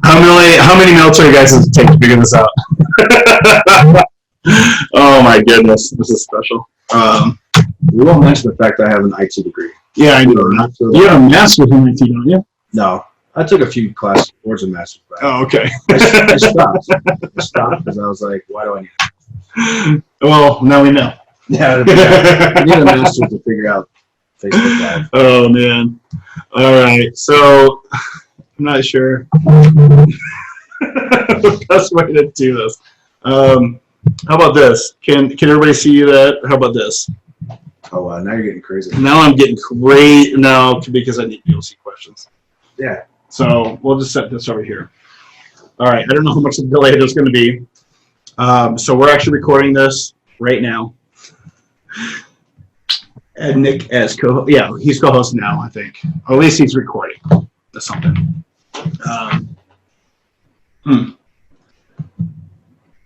how many military guys does it take to figure this out? Oh my goodness, this is special. We won't mention the fact that I have an IT degree. Yeah, I know. You have a master's in IT, don't you? No, I took a few classes towards a master's. Oh, okay. I stopped. I stopped because I was like, why do I need it? Well, now we know. Yeah, I need a master's to figure out Facebook Live. Oh, man. All right. So, I'm not sure the best way to do this. How about this? Can everybody see that? How about this? Oh, wow. Now you're getting crazy. Now I'm getting great now because I need people to see questions. Yeah. So we'll just set this over here. All right. I don't know how much of a delay there's going to be. So we're actually recording this right now. And Nick as co-host. Yeah, he's co-host now, I think. Or at least he's recording. That's something.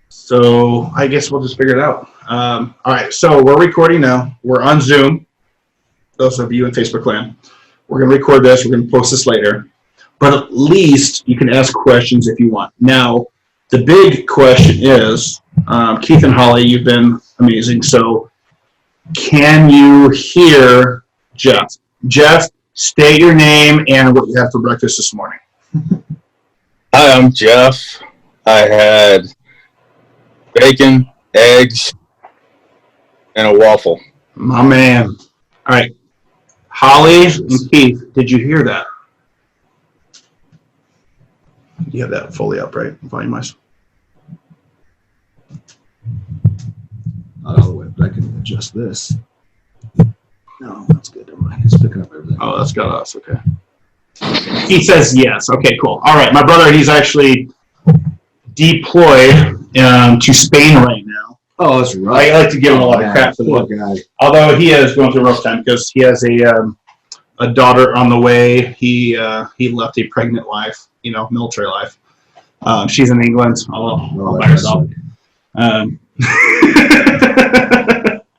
So I guess we'll just figure it out. All right, so we're recording now. We're on Zoom. Those of you in Facebook land. We're going to record this. We're going to post this later. But at least you can ask questions if you want. Now, the big question is, Keith and Holly, you've been amazing. So can you hear Jeff? Jeff, state your name and what you had for breakfast this morning. Hi, I'm Jeff. I had bacon, eggs, and a waffle. My man. All right. Holly and Keith, did you hear that? You have that fully up, right? Volume-wise. Not all the way, but I can adjust this. No, that's good. Never mind. It's picking up everything. Oh, that's got us. Okay. He says yes. Okay, cool. All right. My brother, he's actually deployed to Spain right now. Oh, that's right. I like to give him a lot of crap for that. Although he is going through a rough time because he has a daughter on the way. He left a pregnant wife, military life. She's in England all by herself.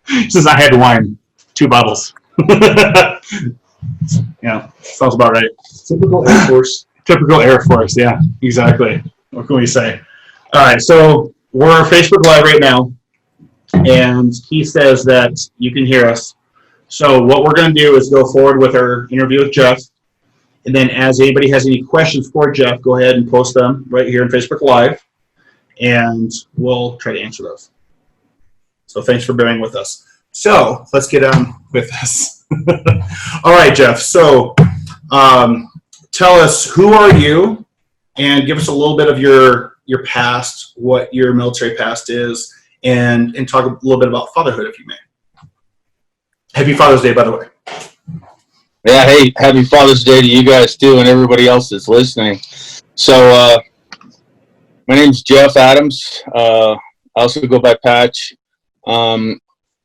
He says I had wine, 2 bottles. Yeah, sounds about right. Typical Air Force. Typical Air Force, yeah, exactly. What can we say? All right, so we're Facebook Live right now, and he says that you can hear us. So what we're going to do is go forward with our interview with Jeff, and then as anybody has any questions for Jeff, go ahead and post them right here in Facebook Live, and we'll try to answer those. So thanks for bearing with us. So let's get on with this. All right, Jeff. So tell us, who are you, and give us a little bit of your past, what your military past is, and talk a little bit about fatherhood, if you may. Happy Father's Day, by the way. Yeah, hey, happy Father's Day to you guys too, and everybody else that's listening. So my name's Jeff Adams. I also go by Patch.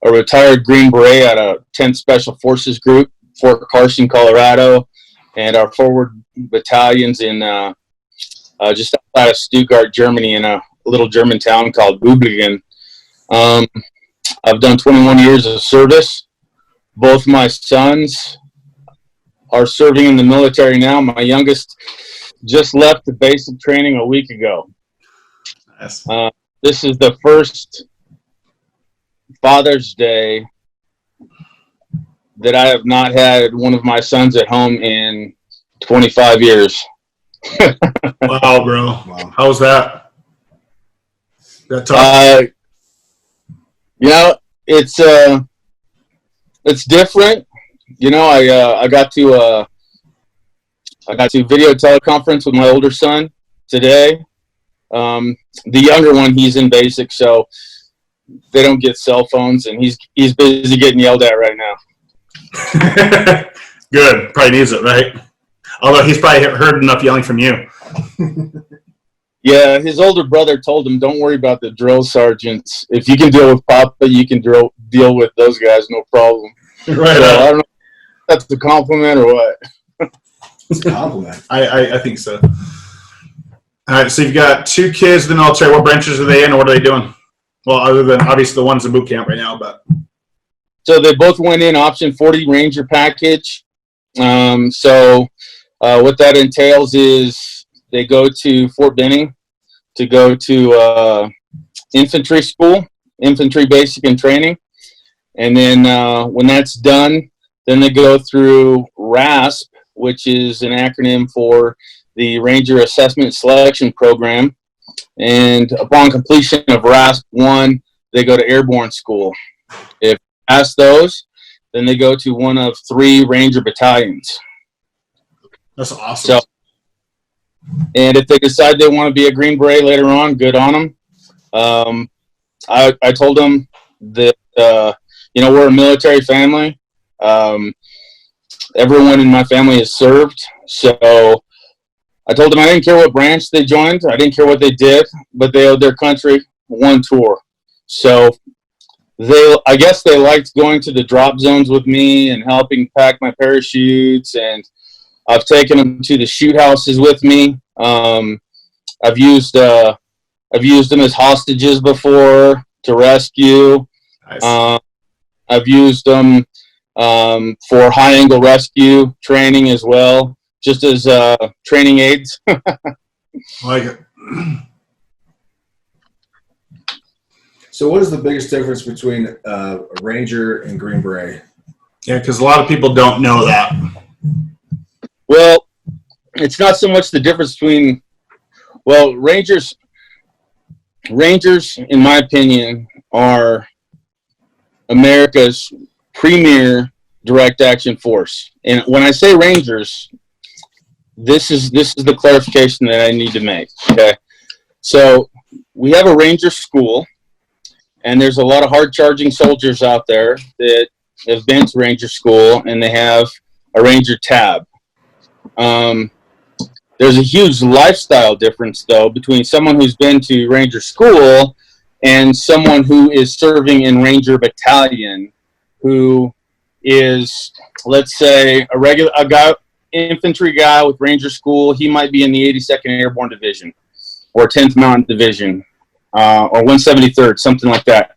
A retired Green Beret at a 10th Special Forces Group, Fort Carson, Colorado, and our forward battalions in just outside of Stuttgart, Germany, in a little German town called Böblingen. I've done 21 years of service. Both my sons are serving in the military now. My youngest just left the basic training a week ago. Nice. This is the first Father's Day that I have not had one of my sons at home in 25 years. Wow, bro. Wow. How's that? That tough? It's different. I got to video teleconference with my older son today. The younger one, he's in basic, so they don't get cell phones, and he's busy getting yelled at right now. Good. Probably needs it, right? Although he's probably heard enough yelling from you. Yeah, his older brother told him, don't worry about the drill sergeants. If you can deal with Papa, you can deal with those guys, no problem. Right. So, I don't know if that's a compliment or what. It's a compliment. I think so. All right, so you've got 2 kids in the military. What branches are they in, or what are they doing? Well, other than obviously the ones in boot camp right now, but. So they both went in option 40 Ranger package. So What that entails is they go to Fort Benning to go to infantry school, infantry basic and training. And then when that's done, then they go through RASP, which is an acronym for the Ranger Assessment Selection Program. And upon completion of RASP 1, they go to airborne school. If past those, then they go to one of 3 Ranger battalions. That's awesome. So, and if they decide they want to be a Green Beret later on, good on them. I told them that, we're a military family. Everyone in my family has served. So I told them I didn't care what branch they joined. I didn't care what they did, but they owed their country one tour. So I guess they liked going to the drop zones with me and helping pack my parachutes, and I've taken them to the shoot houses with me. I've used them as hostages before to rescue. Nice. I've used them for high angle rescue training as well, just as training aids. Like it. So what is the biggest difference between a Ranger and Green Beret? Yeah, because a lot of people don't know that. Well, it's not so much the difference between, Rangers, in my opinion, are America's premier direct action force. And when I say Rangers, this is the clarification that I need to make. Okay. So we have a Ranger school, and there's a lot of hard charging soldiers out there that have been to Ranger school, and they have a Ranger tab. There's a huge lifestyle difference, though, between someone who's been to Ranger school and someone who is serving in Ranger battalion, who is, let's say, infantry guy with Ranger school. He might be in the 82nd Airborne Division or 10th Mountain Division or 173rd, something like that.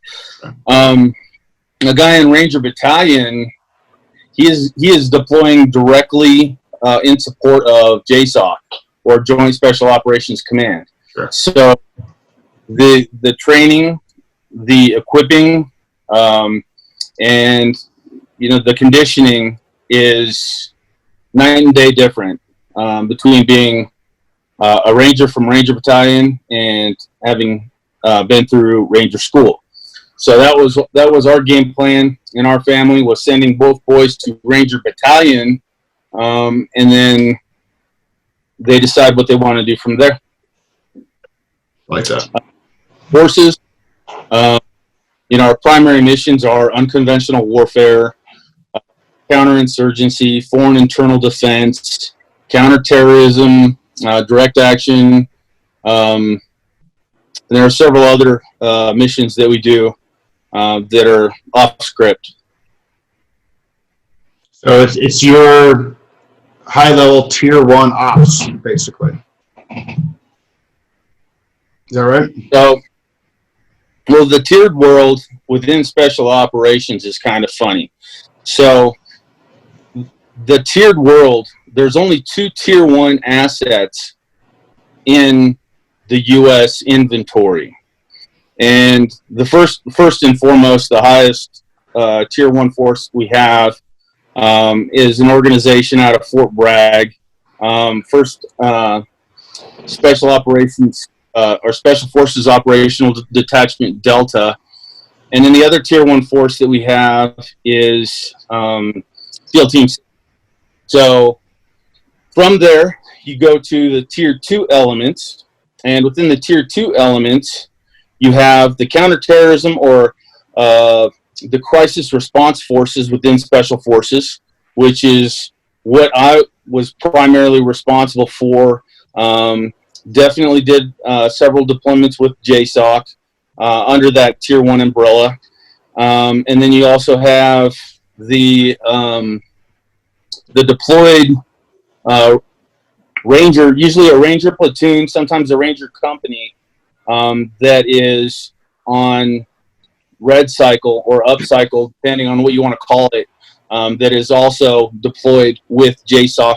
A guy in Ranger battalion, he is deploying directly in support of JSOC, or Joint Special Operations Command. Sure. So the training, the equipping, and the conditioning is night and day different between being a Ranger from Ranger Battalion and having been through Ranger School. So that was our game plan in our family, was sending both boys to Ranger Battalion, and then they decide what they want to do from there. Like that. Forces, our primary missions are unconventional warfare, counterinsurgency, foreign internal defense, counterterrorism, direct action. And there are several other missions that we do that are off script. So it's your high-level Tier 1 ops, basically. Is that right? So, the tiered world within special operations is kind of funny. So, the tiered world, there's only 2 Tier 1 assets in the U.S. inventory. And the first and foremost, the highest Tier 1 force we have is an organization out of Fort Bragg, First Special Operations or Special Forces Operational Detachment Delta. And then the other Tier 1 force that we have is SEAL Team. So from there, you go to the Tier 2 elements. And within the Tier 2 elements, you have the counterterrorism or the crisis response forces within Special Forces, which is what I was primarily responsible for. Definitely did several deployments with JSOC under that Tier 1 umbrella. And then you also have the deployed Ranger, usually a Ranger platoon, sometimes a Ranger company that is on red cycle or up cycle, depending on what you want to call it, that is also deployed with JSOC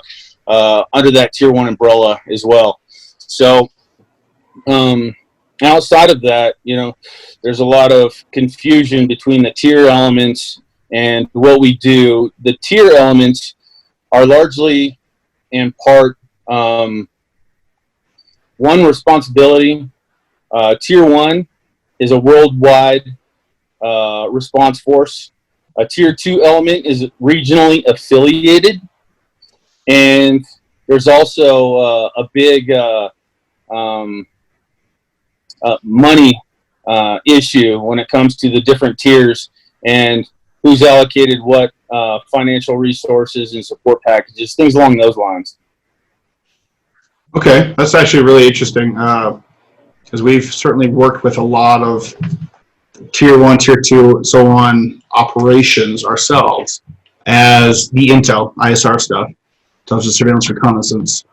under that Tier 1 umbrella as well. So outside of that, there's a lot of confusion between the tier elements and what we do. The tier elements are largely in part one responsibility. Tier 1 is a worldwide response force. A Tier 2 element is regionally affiliated. And there's also a big money issue when it comes to the different tiers and who's allocated what financial resources and support packages, things along those lines. Okay, that's actually really interesting because we've certainly worked with a lot of Tier 1, Tier 2, and so on operations ourselves as the Intel, ISR stuff, intelligence, surveillance, reconnaissance.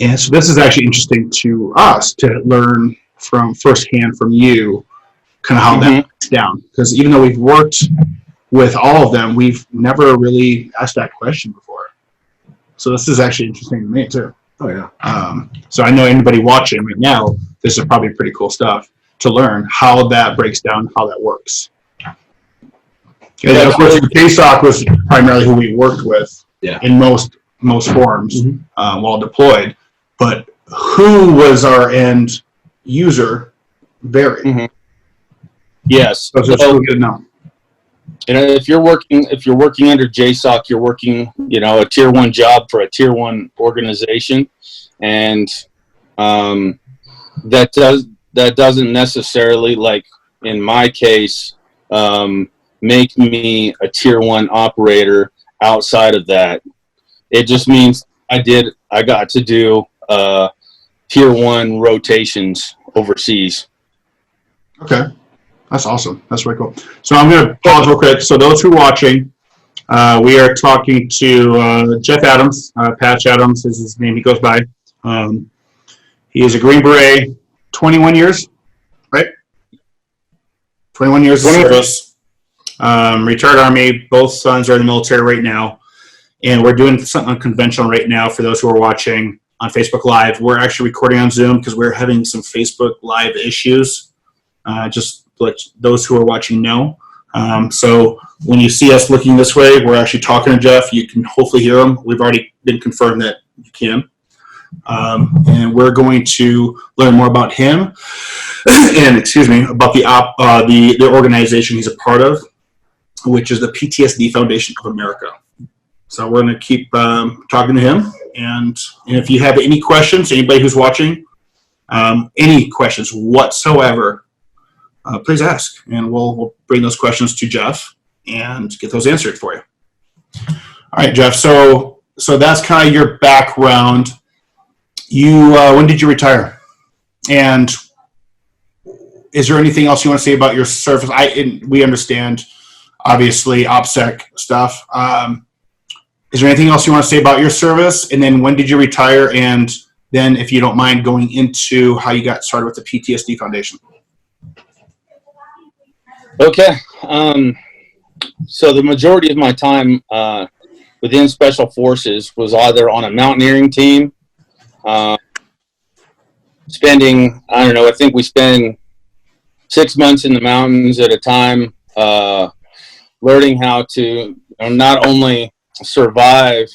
And so this is actually interesting to us to learn from firsthand from you kind of how that breaks down. Because even though we've worked with all of them, we've never really asked that question before. So this is actually interesting to me too. Oh, yeah. So I know anybody watching right now, this is probably pretty cool stuff to learn how that breaks down, how that works. And of course, JSOC was primarily who we worked with in most forums while deployed. But who was our end user? Beret. Yes. So it's really good to know. If you're working under JSOC, you're working, a Tier 1 job for a Tier 1 organization, and that doesn't necessarily, like in my case, make me a Tier 1 operator outside of that. It just means I got to do Tier 1 rotations overseas. Okay. That's awesome. That's really cool. So I'm going to pause real quick. So those who are watching, we are talking to Jeff Adams. Patch Adams is his name he goes by. He is a Green Beret, 21 years, right? 21 years of service. Retired Army. Both sons are in the military right now. And we're doing something unconventional right now for those who are watching on Facebook Live. We're actually recording on Zoom because we're having some Facebook Live issues. Just let those who are watching know. So when you see us looking this way, we're actually talking to Jeff. You can hopefully hear him. We've already been confirmed that you can. And we're going to learn more about him and, about the organization he's a part of, which is the PTSD Foundation of America. So we're going to keep talking to him. And if you have any questions, anybody who's watching, any questions whatsoever, please ask, and we'll bring those questions to Jeff and get those answered for you. All right, Jeff. So that's kind of your background. You when did you retire? And is there anything else you want to say about your service? We understand, obviously, OPSEC stuff. Is there anything else you want to say about your service? And then when did you retire? And then, if you don't mind, going into how you got started with the PTSD Foundation. Okay. So the majority of my time within Special Forces was either on a mountaineering team, spending, I think we spend 6 months in the mountains at a time, learning how to not only survive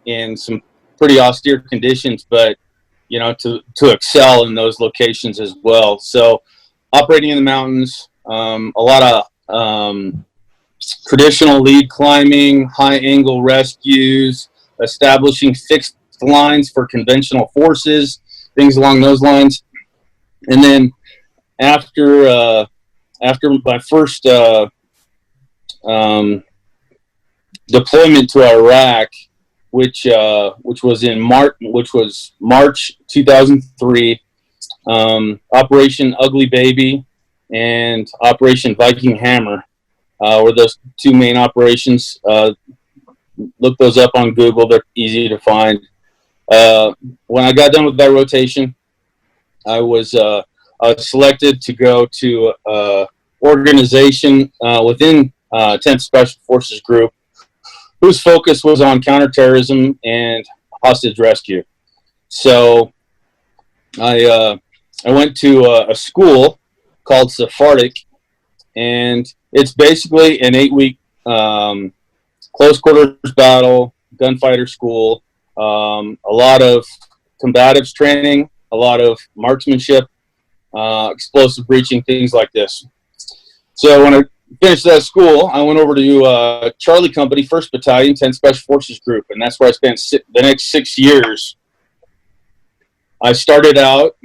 in some pretty austere conditions, but, to excel in those locations as well. So operating in the mountains, a lot of traditional lead climbing, high angle rescues, establishing fixed lines for conventional forces, things along those lines. And then after my first deployment to Iraq, which was March 2003, Operation Ugly Baby and Operation Viking Hammer were those two main operations. Look those up on Google; they're easy to find. When I got done with that rotation, I was selected to go to organization within 10th Special Forces Group, whose focus was on counterterrorism and hostage rescue. So I went to a school called Sephardic, and it's basically an 8-week close quarters battle gunfighter school. A lot of combatives training, a lot of marksmanship, explosive breaching, things like this. So when I finished that school, I went over to Charlie Company, 1st Battalion, 10th Special Forces Group, and that's where I spent the next 6 years. I started out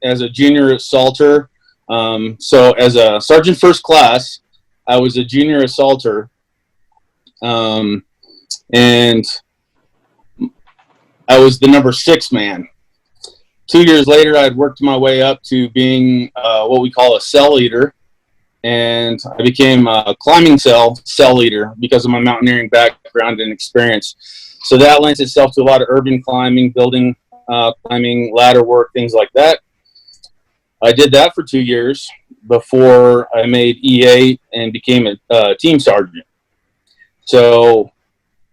as a junior assaulter. So as a sergeant first class, I was a junior assaulter. And I was the number 6 man. 2 years later, I had worked my way up to being what we call a cell leader. And I became a climbing cell leader because of my mountaineering background and experience. So that lends itself to a lot of urban climbing, building climbing, ladder work, things like that. I did that for 2 years before I made E8 and became a team sergeant. So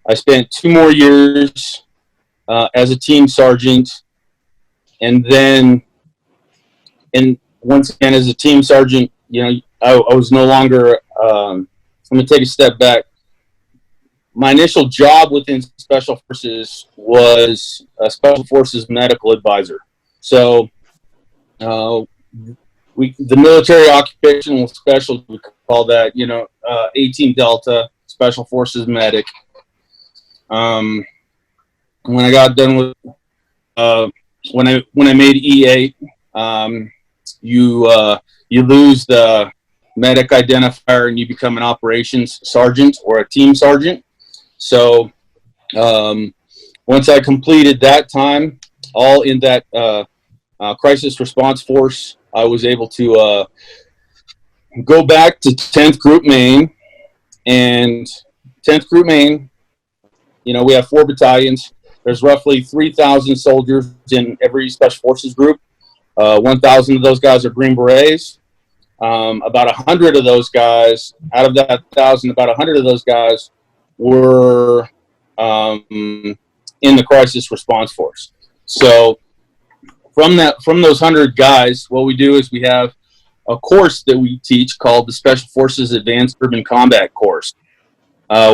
I spent 2 more years as a team sergeant, and then, and once again as a team sergeant, you know, I was no longer. I'm going to take a step back. My initial job within Special Forces was a Special Forces medical advisor. So, the military occupational specialty, we call that, you know, 18 Delta Special Forces medic. When I got done with, when I made E8, you lose the medic identifier and you become an operations sergeant or a team sergeant. So once I completed that time, all in that crisis response force, I was able to go back to 10th Group Maine. And 10th Group Maine, you know, we have 4 battalions. There's roughly 3,000 soldiers in every Special Forces group. 1,000 of those guys are Green Berets. About 100 of those guys, out of that 1,000, about 100 of those guys were in the crisis response force. So from those 100 guys, what we do is we have a course that we teach called the Special Forces Advanced Urban Combat Course,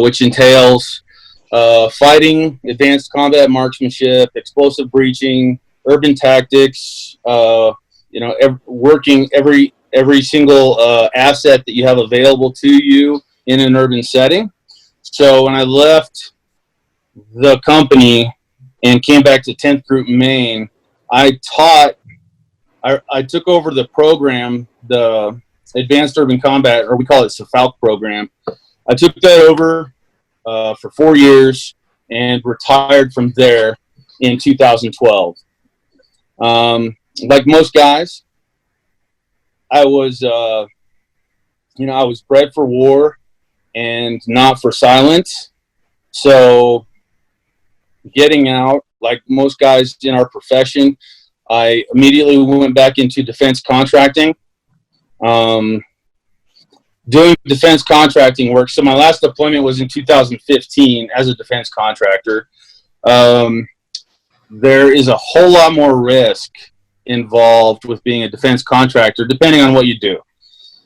which entails fighting, advanced combat marksmanship, explosive breaching, urban tactics, you know, working every single asset that you have available to you in an urban setting. So when I left the company and came back to 10th Group Maine, I took over the program, the Advanced Urban Combat, or we call it SFALC program. I took that over for 4 years and retired from there in 2012. Like most guys, I was, you know, I was bred for war and not for silence. So getting out, like most guys in our profession, I immediately went back into defense contracting, doing defense contracting work. So my last deployment was in 2015 as a defense contractor. There is a whole lot more risk involved with being a defense contractor, depending on what you do.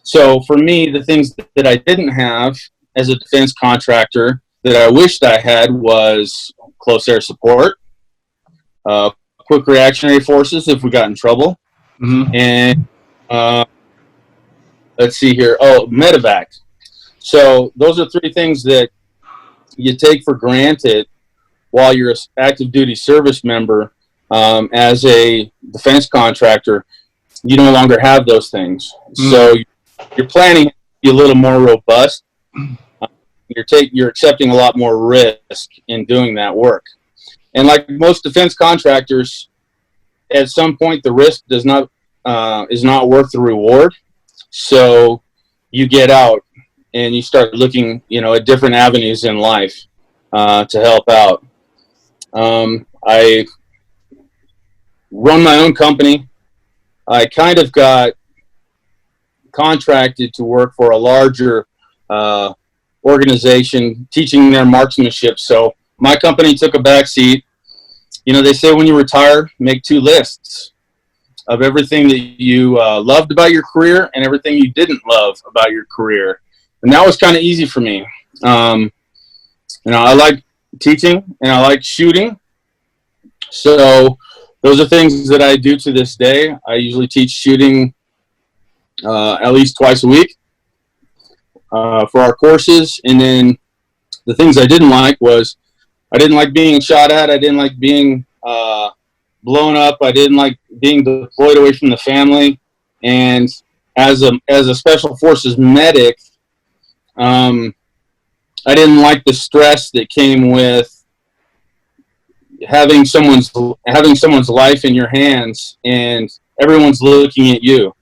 So for me, the things that I didn't have as a defense contractor that I wished I had was close air support, quick reactionary forces if we got in trouble, and let's see here, medevac. So those are 3 things that you take for granted while you're an active duty service member. As a defense contractor, you no longer have those things. So your planning to be a little more robust. You're accepting a lot more risk in doing that work. And like most defense contractors, at some point the risk is not worth the reward. So you get out and you start looking, you know, at different avenues in life to help out. I run my own company. I kind of got contracted to work for a larger organization teaching their marksmanship. So my company took a back seat they say when you retire, make 2 lists of everything that you loved about your career and everything you didn't love about your career. And that was kind of easy for me. I like teaching and I like shooting. So those are things that I do to this day. I usually teach shooting at least twice a week for our courses. And then the things I didn't like was I didn't like being shot at. I didn't like being blown up. I didn't like being deployed away from the family. And as a special forces medic, I didn't like the stress that came with having someone's life in your hands and everyone's looking at you.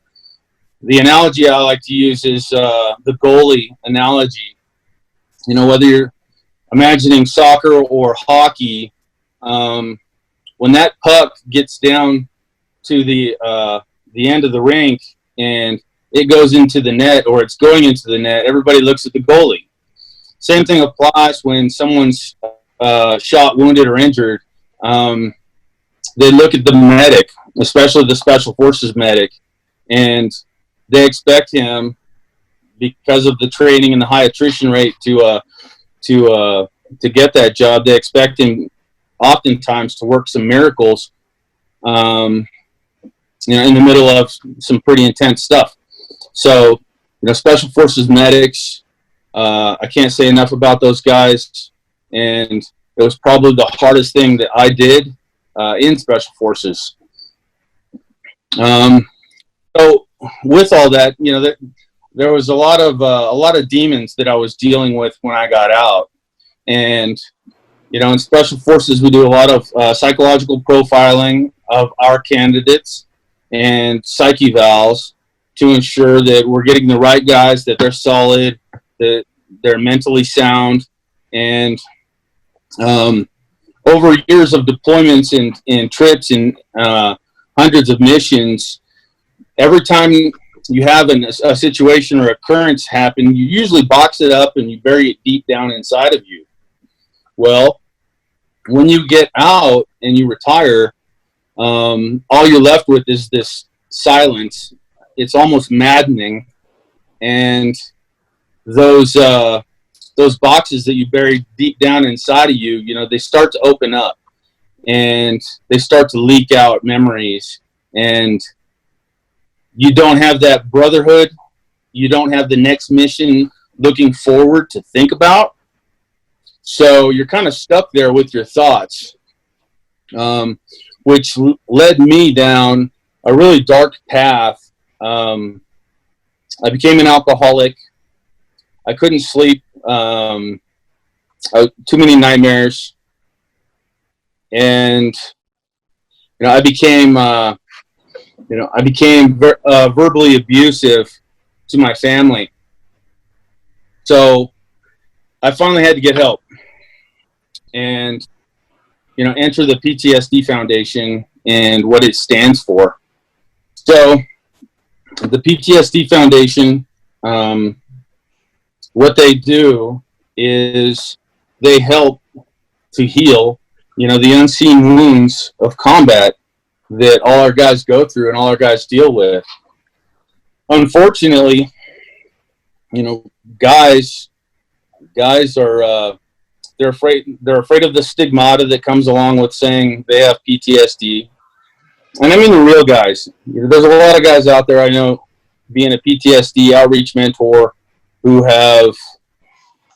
The analogy I like to use is the goalie analogy. Whether you're imagining soccer or hockey, when that puck gets down to the end of the rink and it goes into the net or it's going into the net, everybody looks at the goalie. Same thing applies when someone's shot, wounded, or injured. They look at the medic, especially the special forces medic, and they expect him, because of the training and the high attrition rate to get that job. They expect him oftentimes to work some miracles, in the middle of some pretty intense stuff. So, special forces medics, I can't say enough about those guys, and it was probably the hardest thing that I did in special forces. So with all that, there was a lot of demons that I was dealing with when I got out, and in special forces we do a lot of psychological profiling of our candidates and psych evals to ensure that we're getting the right guys, that they're solid, that they're mentally sound. And over years of deployments and trips and hundreds of missions, every time you have a situation or occurrence happen, you usually box it up and you bury it deep down inside of you. Well, when you get out and you retire, all you're left with is this silence. It's almost maddening. And those boxes that you bury deep down inside of you, they start to open up and they start to leak out memories, and you don't have that brotherhood. You don't have the next mission looking forward to think about. So you're kind of stuck there with your thoughts, which led me down a really dark path. I became an alcoholic. I couldn't sleep. Too many nightmares, and I became verbally abusive to my family. So I finally had to get help and enter the PTSD Foundation and what it stands for. So the PTSD Foundation, what they do is they help to heal, the unseen wounds of combat that all our guys go through and all our guys deal with. Unfortunately, guys are they're afraid of the stigmata that comes along with saying they have PTSD. And I mean the real guys. There's a lot of guys out there I know, being a PTSD outreach mentor, who have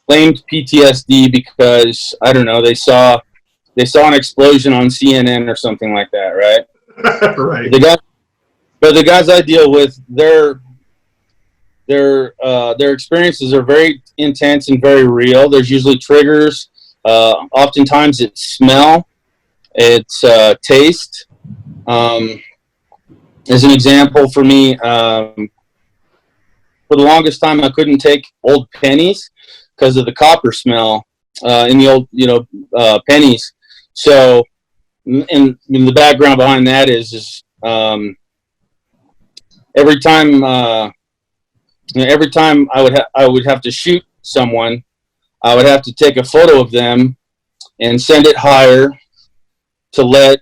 claimed PTSD because, I don't know, they saw an explosion on CNN or something like that, right? Right. But the guys I deal with, their experiences are very intense and very real. There's usually triggers. Oftentimes it's smell, it's taste. As an example, for me, for the longest time, I couldn't take old pennies because of the copper smell in the old, pennies. So, and the background behind that is every time I would have to shoot someone, I would have to take a photo of them and send it higher to let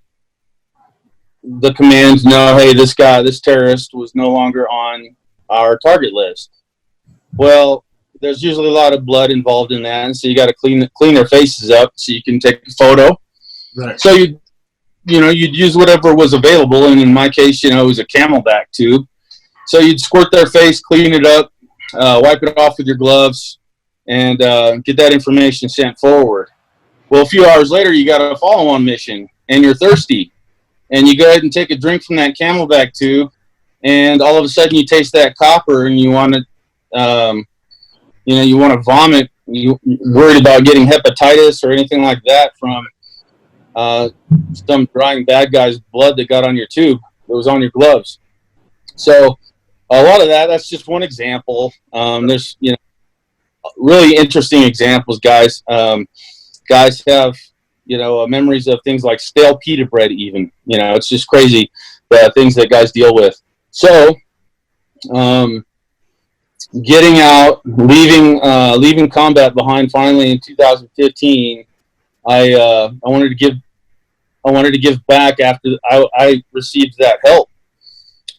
the commands know, hey, this terrorist was no longer on our target list. Well, there's usually a lot of blood involved in that, and so you got to clean their faces up so you can take a photo. Right. So you'd use whatever was available, and in my case, it was a Camelback tube. So you'd squirt their face, clean it up, wipe it off with your gloves, and get that information sent forward. Well, a few hours later, you got a follow-on mission, and you're thirsty, and you go ahead and take a drink from that Camelback tube, and all of a sudden you taste that copper, and you want to, you want to vomit. You're worried about getting hepatitis or anything like that from some drying bad guy's blood that got on your tube that was on your gloves. So a lot of that's just one example. There's really interesting examples, guys. Guys have memories of things like stale pita bread. Even it's just crazy the things that guys deal with. So getting out, leaving combat behind finally in 2015, I wanted to give back after I received that help.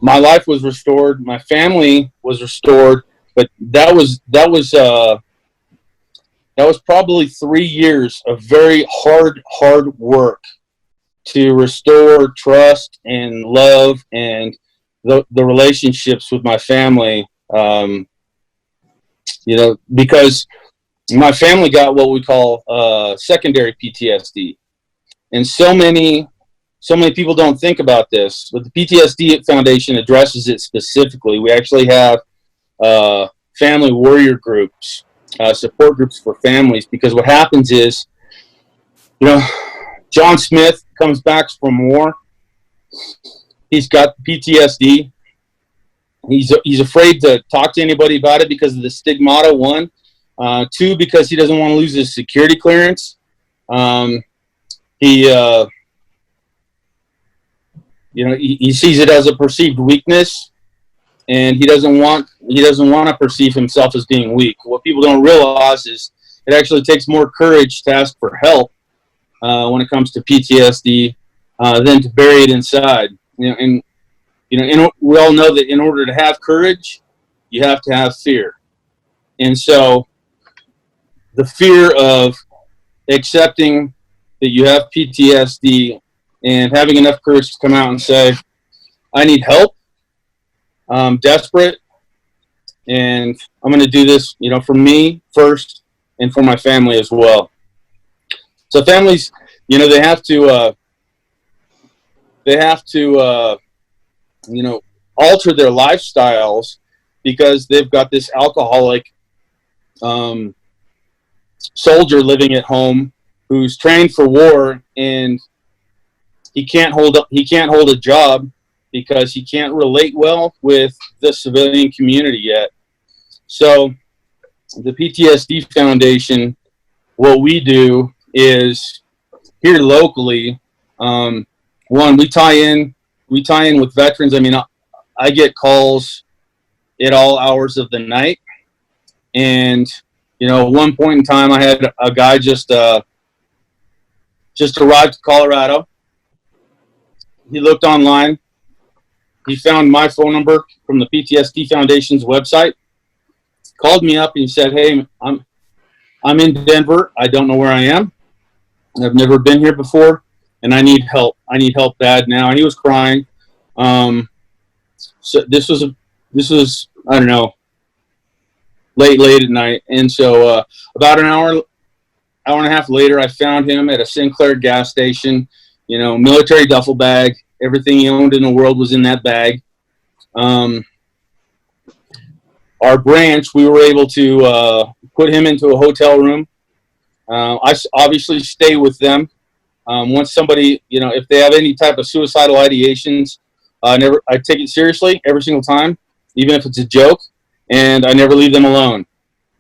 My life was restored, my family was restored, but that was probably 3 years of very hard work to restore trust and love and the relationships with my family. Because my family got what we call secondary PTSD, and so many people don't think about this, but the PTSD Foundation addresses it specifically. We actually have family warrior groups, support groups for families, because what happens is, John Smith comes back from war. He's got PTSD. He's afraid to talk to anybody about it because of the stigmata, one. Two, because he doesn't want to lose his security clearance. He sees it as a perceived weakness, and he doesn't want to perceive himself as being weak. What people don't realize is it actually takes more courage to ask for help when it comes to PTSD than to bury it inside. And we all know that in order to have courage, you have to have fear. And so the fear of accepting that you have PTSD and having enough courage to come out and say, I need help, I'm desperate, and I'm going to do this, for me first and for my family as well. So families, they have to alter their lifestyles because they've got this alcoholic soldier living at home who's trained for war, and he can't hold a job because he can't relate well with the civilian community yet. So the PTSD Foundation, what we do is here locally, one, we tie in with veterans. I mean, I get calls at all hours of the night, and at one point in time, I had a guy just arrived to Colorado. He looked online. He found my phone number from the PTSD Foundation's website. Called me up and he said, "Hey, I'm in Denver. I don't know where I am. I've never been here before, and I need help. I need help bad now." And he was crying. So this was I don't know, late at night. And so about an hour and a half later, I found him at a Sinclair gas station. Military duffel bag. Everything he owned in the world was in that bag. Our branch, we were able to put him into a hotel room. I obviously stay with them. Once somebody, if they have any type of suicidal ideations, I take it seriously every single time, even if it's a joke, and I never leave them alone.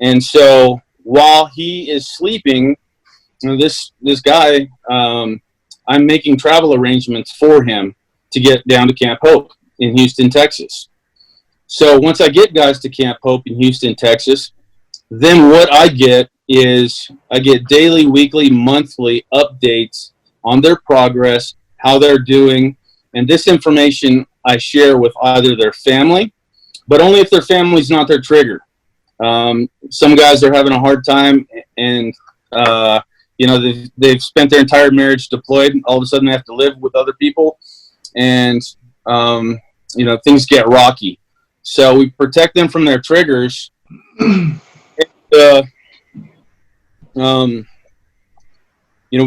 And so while he is sleeping, this guy, I'm making travel arrangements for him to get down to Camp Hope in Houston, Texas. So once I get guys to Camp Hope in Houston, Texas, then what I get is daily, weekly, monthly updates on their progress, how they're doing, and this information I share with either their family, but only if their family's not their trigger. Some guys are having a hard time, and they've spent their entire marriage deployed. All of a sudden, they have to live with other people, and things get rocky. So we protect them from their triggers. We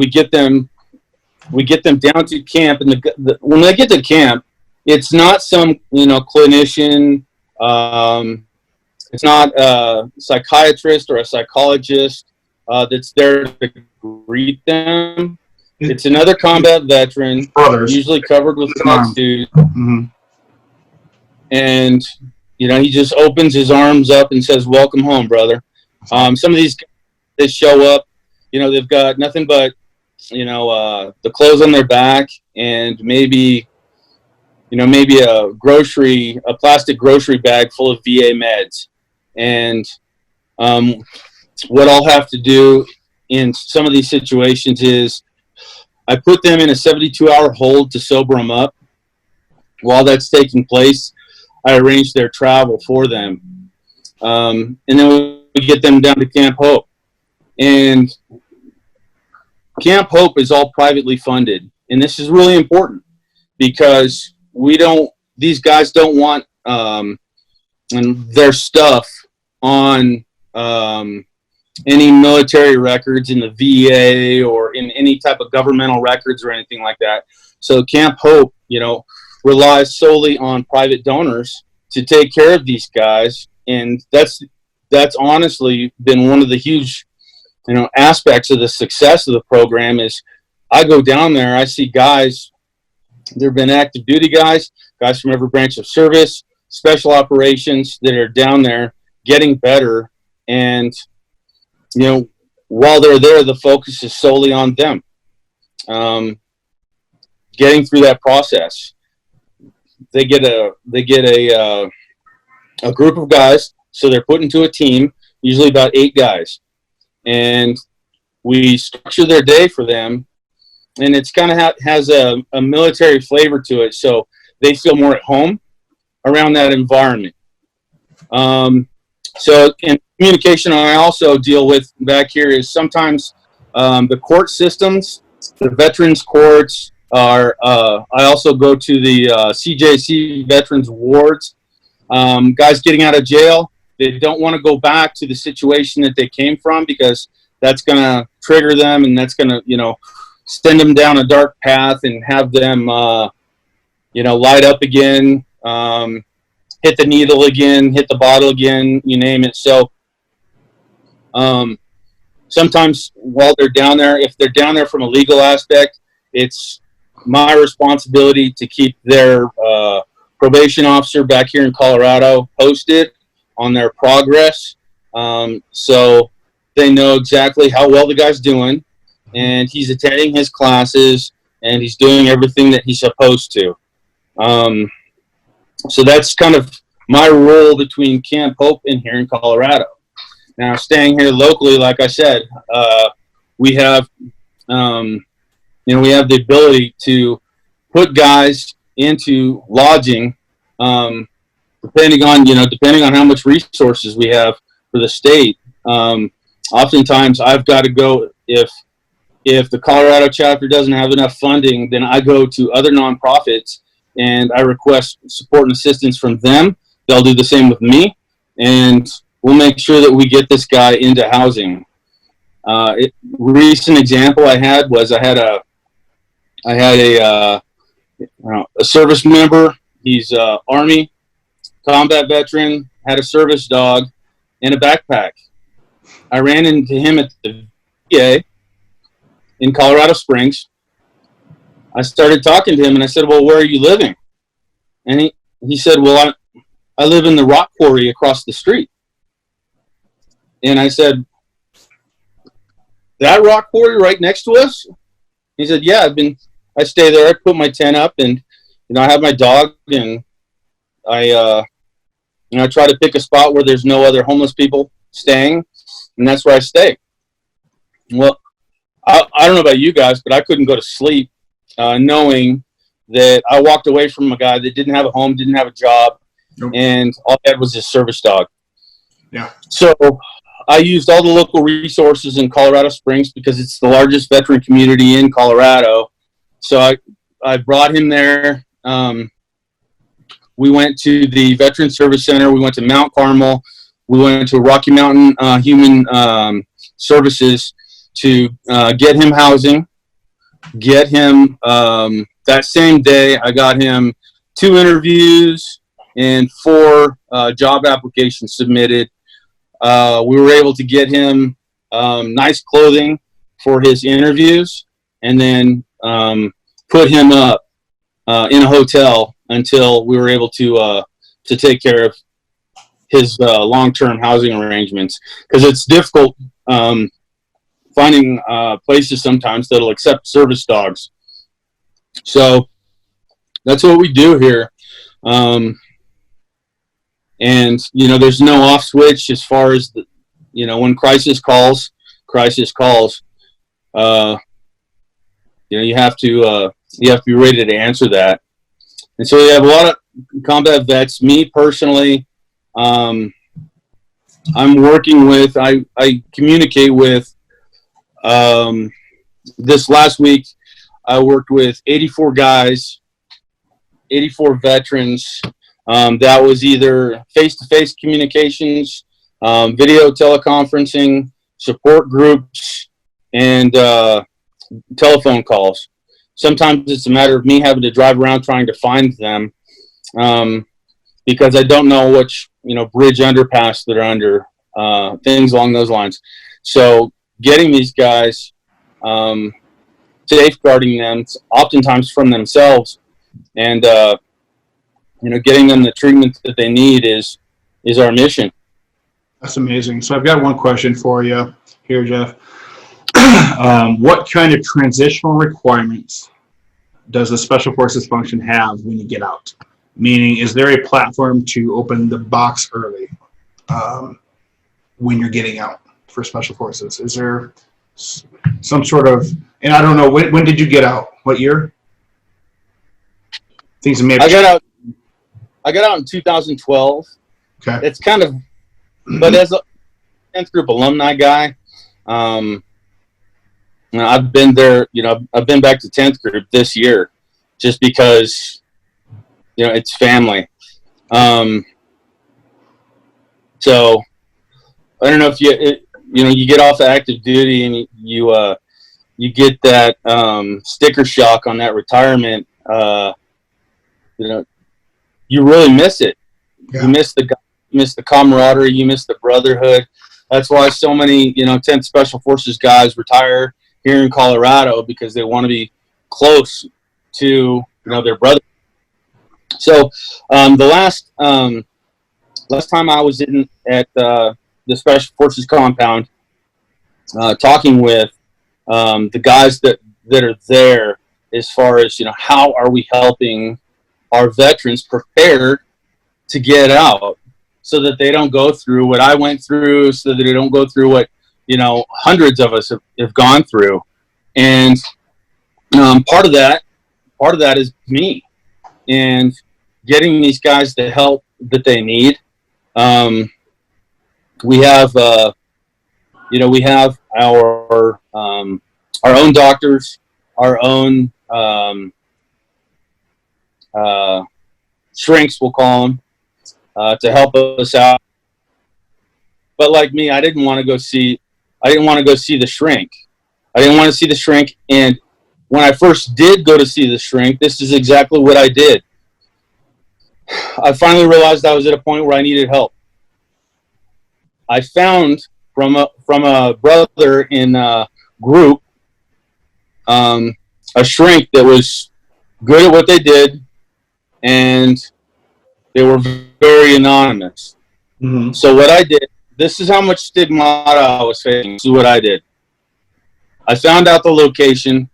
get them down to camp, and when they get to camp, it's not some clinician. It's not a psychiatrist or a psychologist that's there to greet them. It's another combat veteran, usually covered with tattoos, and he just opens his arms up and says, "Welcome home, brother." Some of these guys, they show up, they've got nothing but the clothes on their back and maybe a plastic grocery bag full of VA meds. And what I'll have to do in some of these situations is I put them in a 72-hour hold to sober them up. While that's taking place, I arrange their travel for them. And then we get them down to Camp Hope. And Camp Hope is all privately funded. And this is really important because these guys don't want their stuff on any military records in the VA or in any type of governmental records or anything like that. So Camp Hope, relies solely on private donors to take care of these guys. And that's honestly been one of the huge, aspects of the success of the program is I go down there, I see guys, there have been active duty guys from every branch of service, special operations that are down there getting better. And, while they're there, the focus is solely on them, getting through that process. They get a group of guys, so they're put into a team, usually about 8 guys, and we structure their day for them, and it's kind of has a military flavor to it, so they feel more at home around that environment. So in communication, I also deal with back here is sometimes the court systems, the veterans courts are, I also go to the CJC veterans wards. Guys getting out of jail, they don't want to go back to the situation that they came from because that's going to trigger them and that's going to, send them down a dark path and have them, light up again, hit the needle again, hit the bottle again, you name it. So sometimes while they're down there, if they're down there from a legal aspect, it's my responsibility to keep their probation officer back here in Colorado posted on their progress, so they know exactly how well the guy's doing, and he's attending his classes, and he's doing everything that he's supposed to. So that's kind of my role between Camp Hope and here in Colorado. Now, staying here locally, like I said, we have, we have the ability to put guys into lodging, depending on how much resources we have for the state. Oftentimes, I've got to go if the Colorado chapter doesn't have enough funding, then I go to other nonprofits and I request support and assistance from them. They'll do the same with me, and we'll make sure that we get this guy into housing. Recent example I had was I had a service member. He's Army, combat veteran, had a service dog, and a backpack. I ran into him at the VA in Colorado Springs. I started talking to him, and I said, "Well, where are you living?" And he said, "Well, I live in the rock quarry across the street." And I said, "That rock quarry right next to us?" He said, "Yeah, I stay there. I put my tent up, and I have my dog, and I try to pick a spot where there's no other homeless people staying, and that's where I stay." Well, I don't know about you guys, but I couldn't go to sleep knowing that I walked away from a guy that didn't have a home, didn't have a job, Nope. and all I had was his service dog. Yeah. So I used all the local resources in Colorado Springs because it's the largest veteran community in Colorado. So I brought him there. We went to the Veteran Service Center. We went to Mount Carmel. We went to Rocky Mountain Human Services to get him housing, get him that same day. I got him 2 interviews and 4 job applications submitted. We were able to get him nice clothing for his interviews, and then put him up in a hotel until we were able to take care of his long-term housing arrangements, because it's difficult finding places sometimes that'll accept service dogs. So that's what we do here. And, you know, there's no off switch as far as, when crisis calls. You have to be ready to answer that. And so we have a lot of combat vets. Me personally, I'm working with, I communicate with, this last week, I worked with 84 guys, 84 veterans. That was either face-to-face communications, video teleconferencing, support groups, and telephone calls. Sometimes it's a matter of me having to drive around trying to find them, because I don't know which, bridge underpass they're under, things along those lines. So getting these guys, safeguarding them, oftentimes from themselves, and getting them the treatment that they need is our mission. That's amazing. So I've got one question for you here, Jeff. What kind of transitional requirements does the Special Forces function have when you get out? Meaning, is there a platform to open the box early when you're getting out for Special Forces? Is there some sort of, and I don't know, when did you get out? What year? Things maybe. I got out in 2012. Okay. It's kind of, but as a 10th group alumni guy, I've been there, I've been back to 10th group this year just because, it's family. So I don't know if you get off active duty and you get that sticker shock on that retirement. You really miss it. Yeah. You miss the camaraderie. You miss the brotherhood. That's why so many 10th Special Forces guys retire here in Colorado, because they want to be close to their brother. So the last time I was at the Special Forces compound, talking with the guys that are there, as far as how are we helping our veterans prepare to get out, so that they don't go through what I went through, so that they don't go through what hundreds of us have gone through. And part of that is me, and getting these guys the help that they need. We have our own doctors, our own shrinks, we'll call them, to help us out. But like me, I didn't want to go see the shrink. I didn't want to see the shrink. And when I first did go to see the shrink, this is exactly what I did. I finally realized I was at a point where I needed help. I found from a brother in a group, a shrink that was good at what they did, and they were very anonymous. Mm-hmm. So what I did, this is how much stigmata I was facing. This is what I did. I found out the location.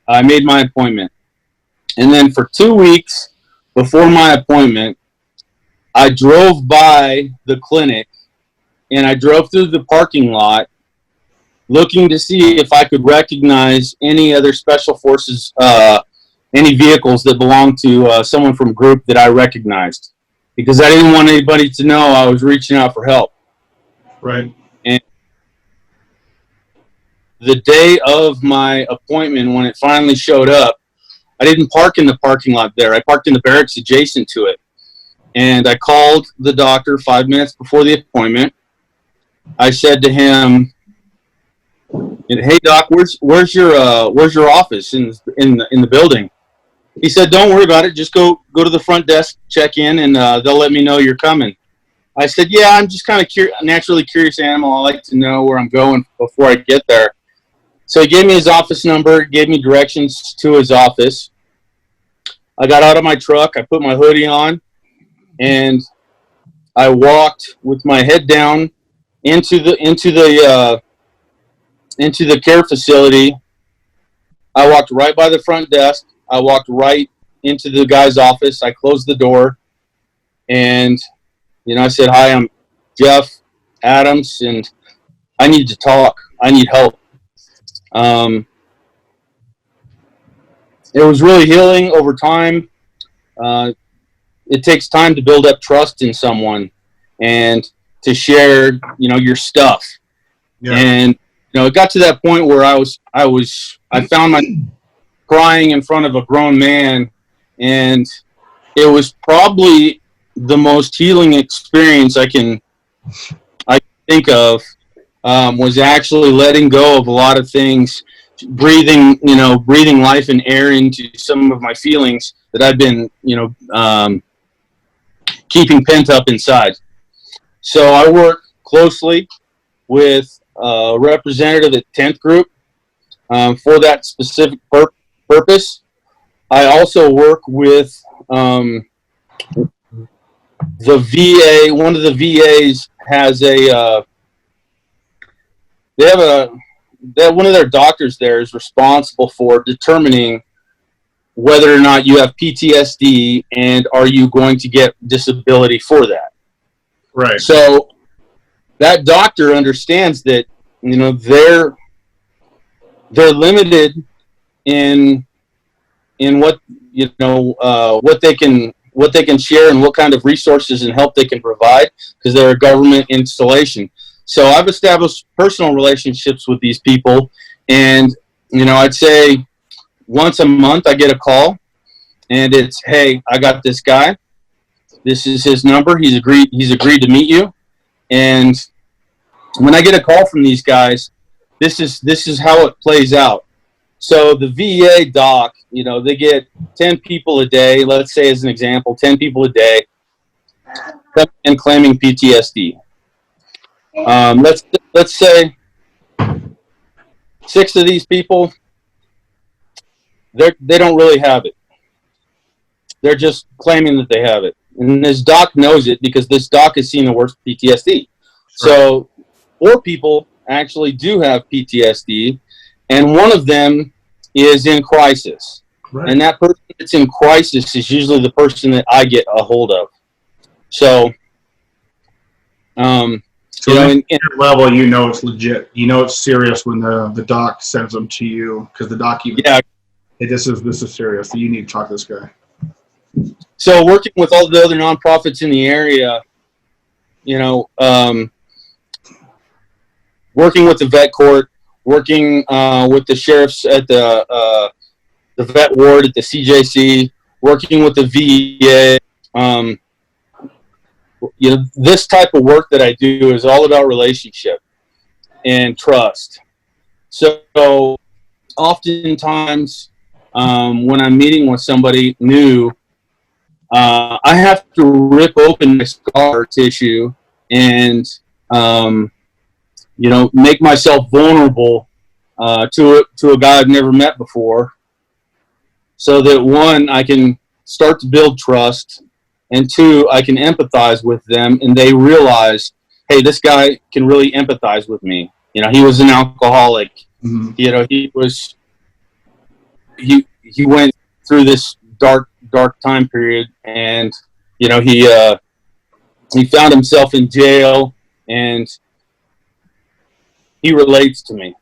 I made my appointment. And then for 2 weeks before my appointment, I drove by the clinic, and I drove through the parking lot, looking to see if I could recognize any other special forces, any vehicles that belonged to someone from group that I recognized, because I didn't want anybody to know I was reaching out for help. Right. And the day of my appointment, when it finally showed up, I didn't park in the parking lot there. I parked in the barracks adjacent to it. And I called the doctor 5 minutes before the appointment. I said to him, "Hey doc, where's your office in the building?" He said, "Don't worry about it. Just go to the front desk, check in, and they'll let me know you're coming." I said, "Yeah, I'm just kind of naturally curious animal. I like to know where I'm going before I get there." So he gave me his office number, gave me directions to his office. I got out of my truck, I put my hoodie on, and I walked with my head down into the care facility. I walked right by the front desk. I walked right into the guy's office. I closed the door, and I said, "Hi, I'm Jeff Adams, and I need to talk. I need help." It was really healing over time. It takes time to build up trust in someone and to share, your stuff. Yeah. And it got to that point where I found myself crying in front of a grown man, and it was probably the most healing experience I think of. Was actually letting go of a lot of things, breathing life and air into some of my feelings that I've been, keeping pent up inside. So I work closely with a representative at 10th Group for that specific purpose. I also work with the VA. One of the VAs has one of their doctors there is responsible for determining whether or not you have PTSD and are you going to get disability for that. Right. So that doctor understands that they're limited in what what they can share and what kind of resources and help they can provide, because they're a government installation. So I've established personal relationships with these people, and I'd say once a month I get a call, and it's, "Hey, I got this guy. This is his number. He's agreed to meet you." And when I get a call from these guys, this is how it plays out. So the VA doc, they get 10 people a day. Let's say, as an example, 10 people a day, and claiming PTSD. Let's say 6 of these people, they don't really have it. They're just claiming that they have it. And this doc knows it because this doc has seen the worst PTSD. So 4 people actually do have PTSD, and one of them is in crisis. Right. And that person that's in crisis is usually the person that I get a hold of. So, in level, it's legit. It's serious when the doc sends them to you, because the doc even, "Hey, this is serious. You need to talk to this guy." So working with all the other nonprofits in the area, working with the vet court, working with the sheriffs at the vet ward at the CJC, working with the VA. This type of work that I do is all about relationship and trust. So oftentimes when I'm meeting with somebody new, I have to rip open my scar tissue and make myself vulnerable to a guy I've never met before, so that 1, I can start to build trust, and 2, I can empathize with them, and they realize, "Hey, this guy can really empathize with me. He was an alcoholic. Mm-hmm. He went through this dark time period, and he found himself in jail, and he relates to me.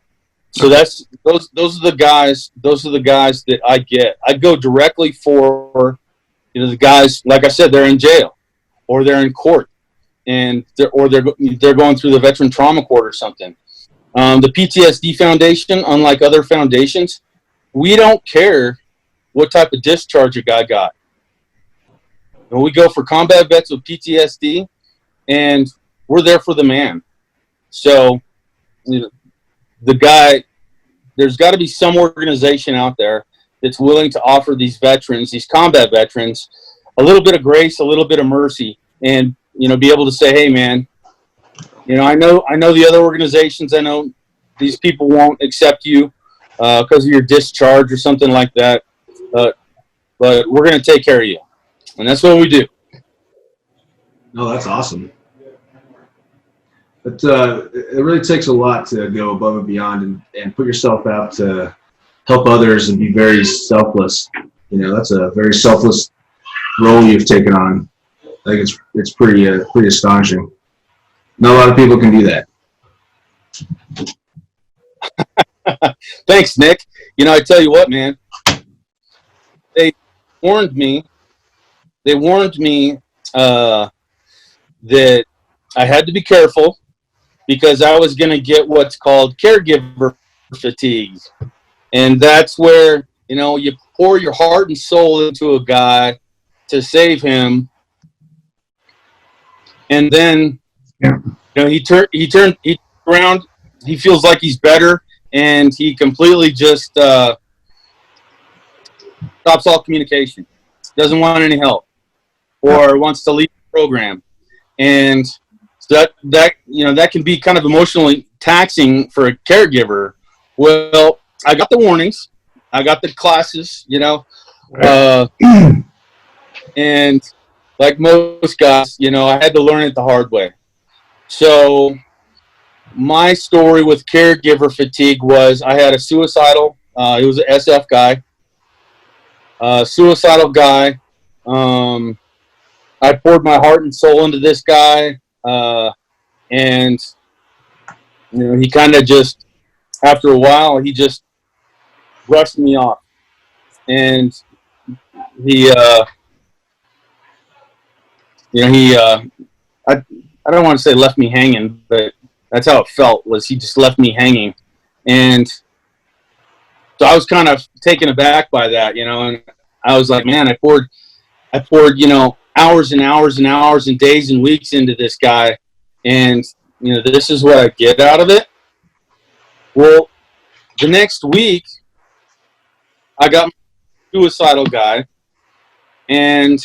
So those are the guys. Those are the guys that I get. I go directly for, the guys. Like I said, they're in jail, or they're in court, and they're going through the veteran trauma court or something. The PTSD Foundation, unlike other foundations, we don't care what type of discharge a guy got. And we go for combat vets with PTSD, and we're there for the man. So, the guy, there's got to be some organization out there that's willing to offer these veterans, these combat veterans, a little bit of grace, a little bit of mercy, and be able to say, hey, man, I know the other organizations, I know these people won't accept you because of your discharge or something like that, but we're going to take care of you, and that's what we do. No, that's awesome. But it really takes a lot to go above and beyond and put yourself out to help others and be very selfless. That's a very selfless role you've taken on. I think it's pretty astonishing. Not a lot of people can do that. Thanks, Nick. I tell you what, man. They warned me that I had to be careful because I was going to get what's called caregiver fatigue. And that's where, you pour your heart and soul into a guy to save him. And then, he turned around, he feels like he's better, and he completely just stops all communication. Doesn't want any help or wants to leave the program. And so that can be kind of emotionally taxing for a caregiver. Well, I got the warnings, I got the classes, and like most guys, I had to learn it the hard way. So my story with caregiver fatigue was I had a suicidal, he was an SF guy, suicidal guy. I poured my heart and soul into this guy, and he kind of just, after a while, he just brushed me off, and he I don't want to say left me hanging, but that's how it felt, was he just left me hanging. And so I was kind of taken aback by that, and I was like, man, I poured hours and hours and hours and days and weeks into this guy, and this is what I get out of it. Well, the next week I got my suicidal guy, and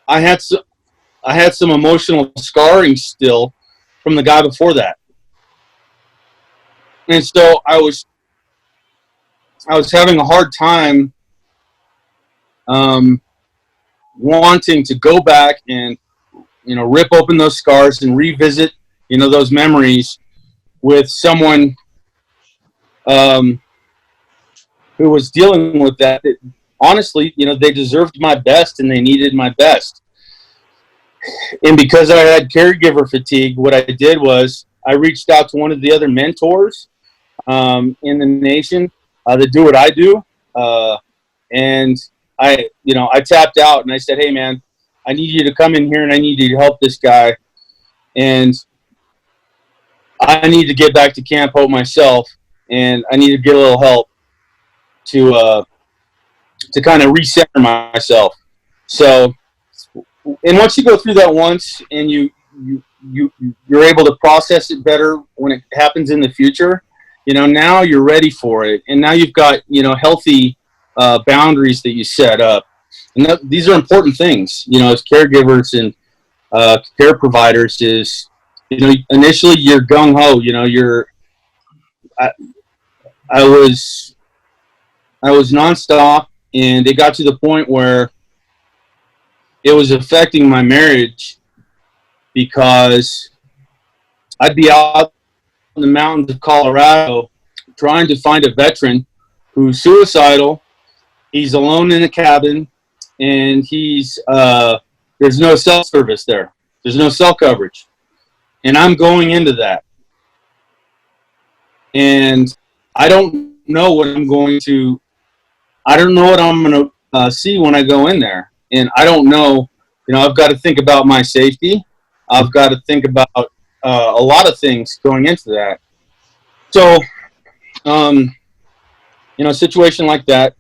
I had some emotional scarring still from the guy before that. And so I was having a hard time wanting to go back and rip open those scars and revisit those memories with someone who was dealing with that. Honestly, they deserved my best and they needed my best. And because I had caregiver fatigue, what I did was I reached out to one of the other mentors in the nation that do what I do, and I tapped out and I said, hey, man, I need you to come in here and I need you to help this guy, and I need to get back to Camp Hope myself, and I need to get a little help to kind of recenter myself. So, and once you go through that once and you're able to process it better when it happens in the future, now you're ready for it, and now you've got healthy boundaries that you set up, and these are important things as caregivers and care providers. Is initially you're gung-ho, I was nonstop, and it got to the point where it was affecting my marriage, because I'd be out in the mountains of Colorado trying to find a veteran who's suicidal, he's alone in a cabin, and he's there's no cell service there. There's no cell coverage. And I'm going into that. and I don't know what I'm going to see when I go in there. And I don't know, I've got to think about my safety. I've got to think about a lot of things going into that. So, a situation like that,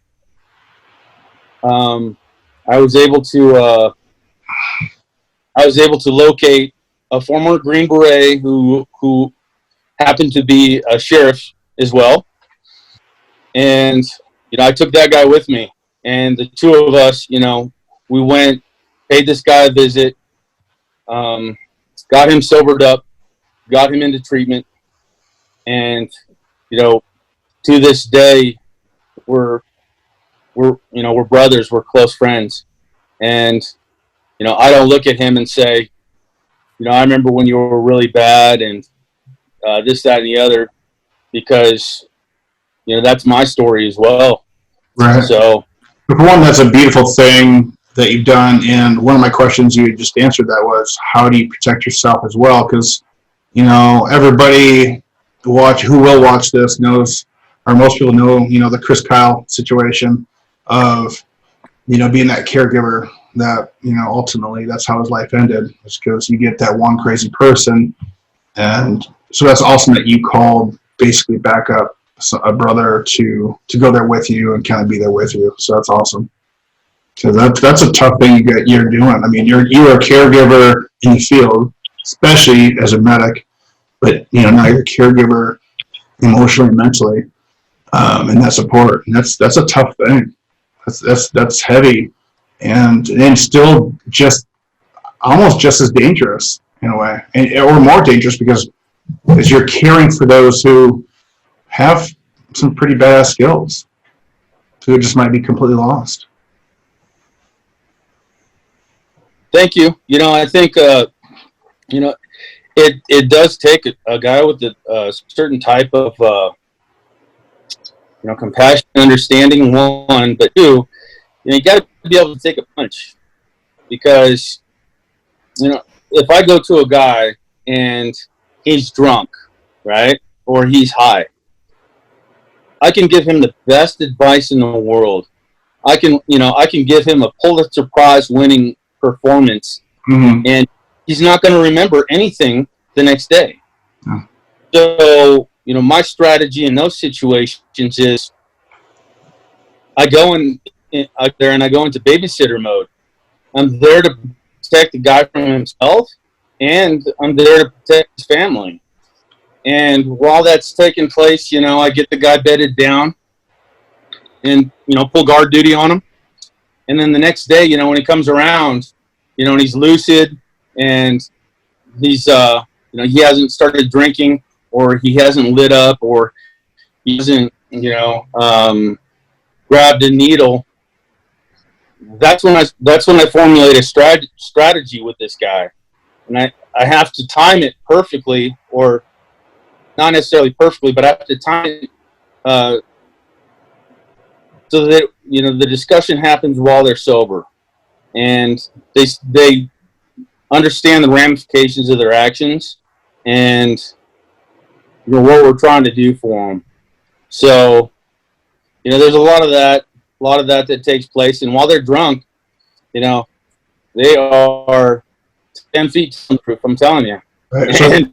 I was able to locate a former Green Beret who happened to be a sheriff as well. And, I took that guy with me, and the two of us, we went, paid this guy a visit, got him sobered up, got him into treatment. And, to this day, we're brothers, we're close friends. And, I don't look at him and say, I remember when you were really bad and this, that, and the other, because, that's my story as well. Right. So, for one, that's a beautiful thing that you've done. And one of my questions you just answered that was, how do you protect yourself as well? Because, everybody who will watch this knows, or most people know, the Chris Kyle situation of, being that caregiver that, ultimately that's how his life ended. It's because you get that one crazy person. And so that's awesome that you called basically back up a brother to go there with you and kind of be there with you. So that's awesome. So that's a tough thing you're doing. I mean, you're a caregiver in the field, especially as a medic, but now you're a caregiver emotionally and mentally, and that support. And that's a tough thing. That's heavy, and still just almost just as dangerous in a way, or more dangerous because you're caring for those who have some pretty badass skills, who just might be completely lost. thank you. I think, it does take a guy with a certain type of, compassion, understanding, one, but two, you got to be able to take a punch. Because, if I go to a guy and he's drunk, right, or he's high, I can give him the best advice in the world. I can give him a Pulitzer Prize winning performance, and he's not going to remember anything the next day. So, my strategy in those situations is I go out there and I go into babysitter mode. I'm there to protect the guy from himself, and I'm there to protect his family. And while that's taking place, I get the guy bedded down and, pull guard duty on him. And then the next day, when he comes around, and he's lucid and he's, he hasn't started drinking, or he hasn't lit up, or he hasn't, grabbed a needle. That's when I formulate a strategy with this guy. And I have to time it perfectly, or not necessarily perfectly, but I have to time it so that the discussion happens while they're sober, and they understand the ramifications of their actions and what we're trying to do for them. So there's a lot of that takes place, and while they're drunk, they are 10 feet soundproof, I'm telling you. Right. So, and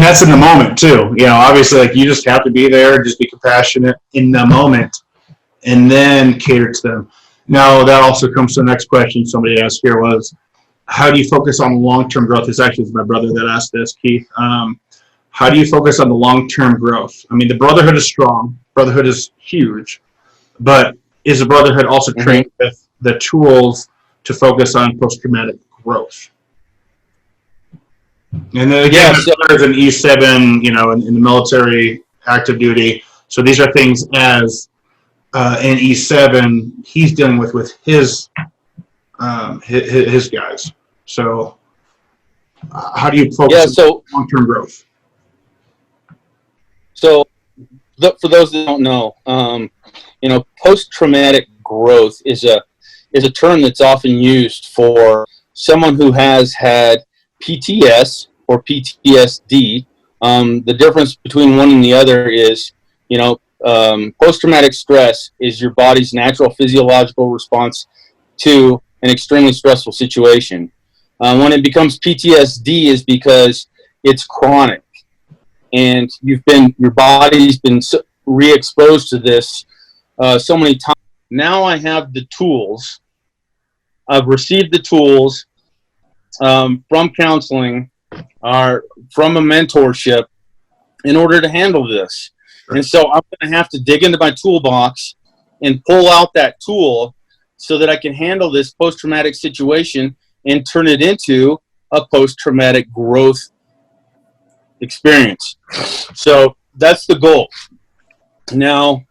that's in the moment too. Obviously, like, you just have to be there, just be compassionate in the moment, and then cater to them. Now, that also comes to the next question somebody asked here was, how do you focus on long-term growth? This actually is my brother that asked this, Keith. How do you focus on the long-term growth? I mean, the brotherhood is strong. Brotherhood is huge. But is the brotherhood also trained with the tools to focus on post-traumatic growth? And then again, there's an E7, in the military, active duty. So these are things as in E7 he's dealing with his guys. So how do you focus on long-term growth? So for those that don't know, post-traumatic growth is a term that's often used for someone who has had PTS or PTSD, The difference between one and the other is, post-traumatic stress is your body's natural physiological response to an extremely stressful situation. When it becomes PTSD is because it's chronic, and your body's been re-exposed to this so many times. Now I have the tools. I've received the tools from counseling, or from a mentorship, in order to handle this. And so I'm going to have to dig into my toolbox and pull out that tool so that I can handle this post-traumatic situation and turn it into a post-traumatic growth experience. So that's the goal. Now,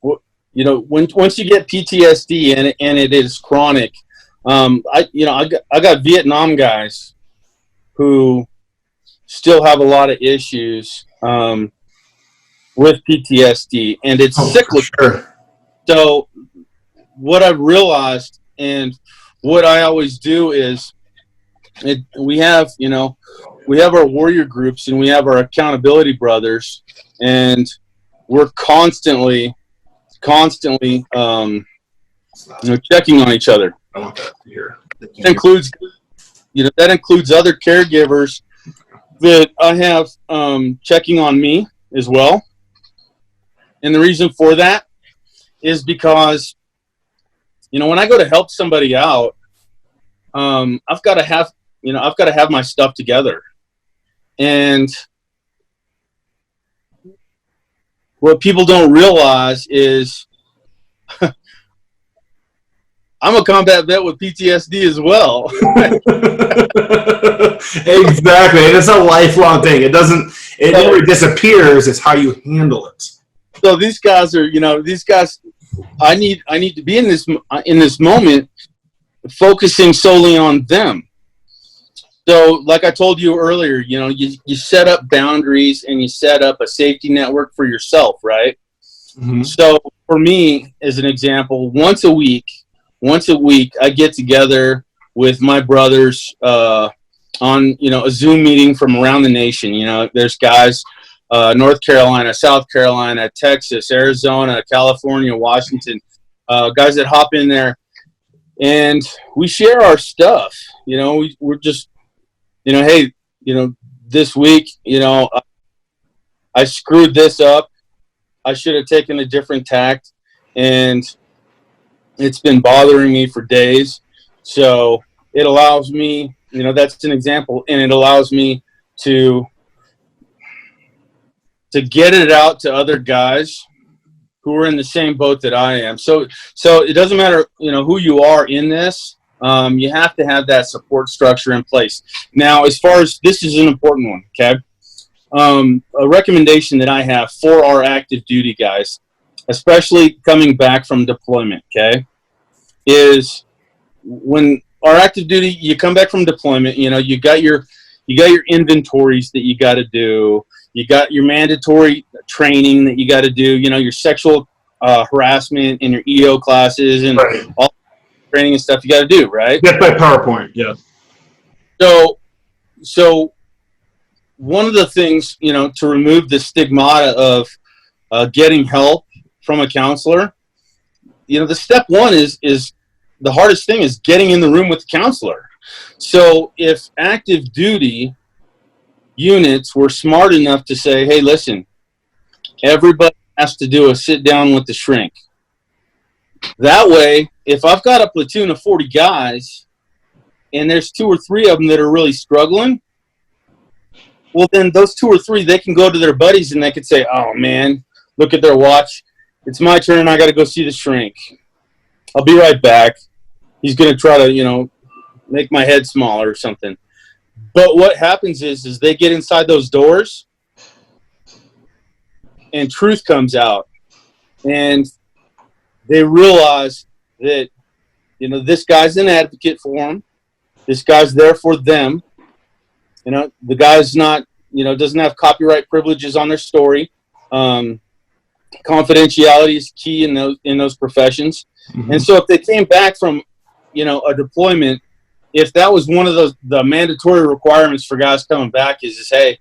once you get PTSD and it is chronic, I got Vietnam guys who still have a lot of issues with PTSD, and it's cyclical. Sure. So what I've realized, and what I always do, is we have our warrior groups, and we have our accountability brothers, and we're constantly checking on each other. I want that to hear. That includes other caregivers that I have checking on me as well. And the reason for that is because, when I go to help somebody out, I've got to have my stuff together. And what people don't realize is I'm a combat vet with PTSD as well. Exactly. And it's a lifelong thing. It never disappears. It's how you handle it. So these guys, I need to be in this moment, focusing solely on them. So like I told you earlier, you set up boundaries and you set up a safety network for yourself, right? Mm-hmm. So for me, as an example, once a week, I get together with my brothers on, a Zoom meeting from around the nation. There's guys, North Carolina, South Carolina, Texas, Arizona, California, Washington, guys that hop in there, and we share our stuff. We're just, hey, this week, I screwed this up. I should have taken a different tact, and it's been bothering me for days. So it allows me, that's an example, and it allows me to get it out to other guys who are in the same boat that I am. So it doesn't matter, who you are in this. You have to have that support structure in place. Now, as far as, this is an important one, okay? A recommendation that I have for our active duty guys, especially coming back from deployment, okay, is when our active duty, you come back from deployment, you got your inventories that you got to do. You got your mandatory training that you got to do, your sexual harassment and your EO classes and all training and stuff you got to do, right? Get by PowerPoint, yeah. So one of the things, to remove the stigmata of getting help from a counselor, the step one is the hardest thing is getting in the room with the counselor. So if active duty units were smart enough to say, hey, listen, everybody has to do a sit down with the shrink. That way, if I've got a platoon of 40 guys and there's 2 or 3 of them that are really struggling, well, then those 2 or 3, they can go to their buddies and they could say, oh, man, look at their watch. It's my turn. I got to go see the shrink. I'll be right back. He's going to try to, make my head smaller or something. But what happens is they get inside those doors and truth comes out. And they realize that, this guy's an advocate for them. This guy's there for them. The guy's not, doesn't have copyright privileges on their story. Confidentiality is key in those professions. Mm-hmm. And so if they came back from, a deployment, if that was one of the mandatory requirements for guys coming back is hey,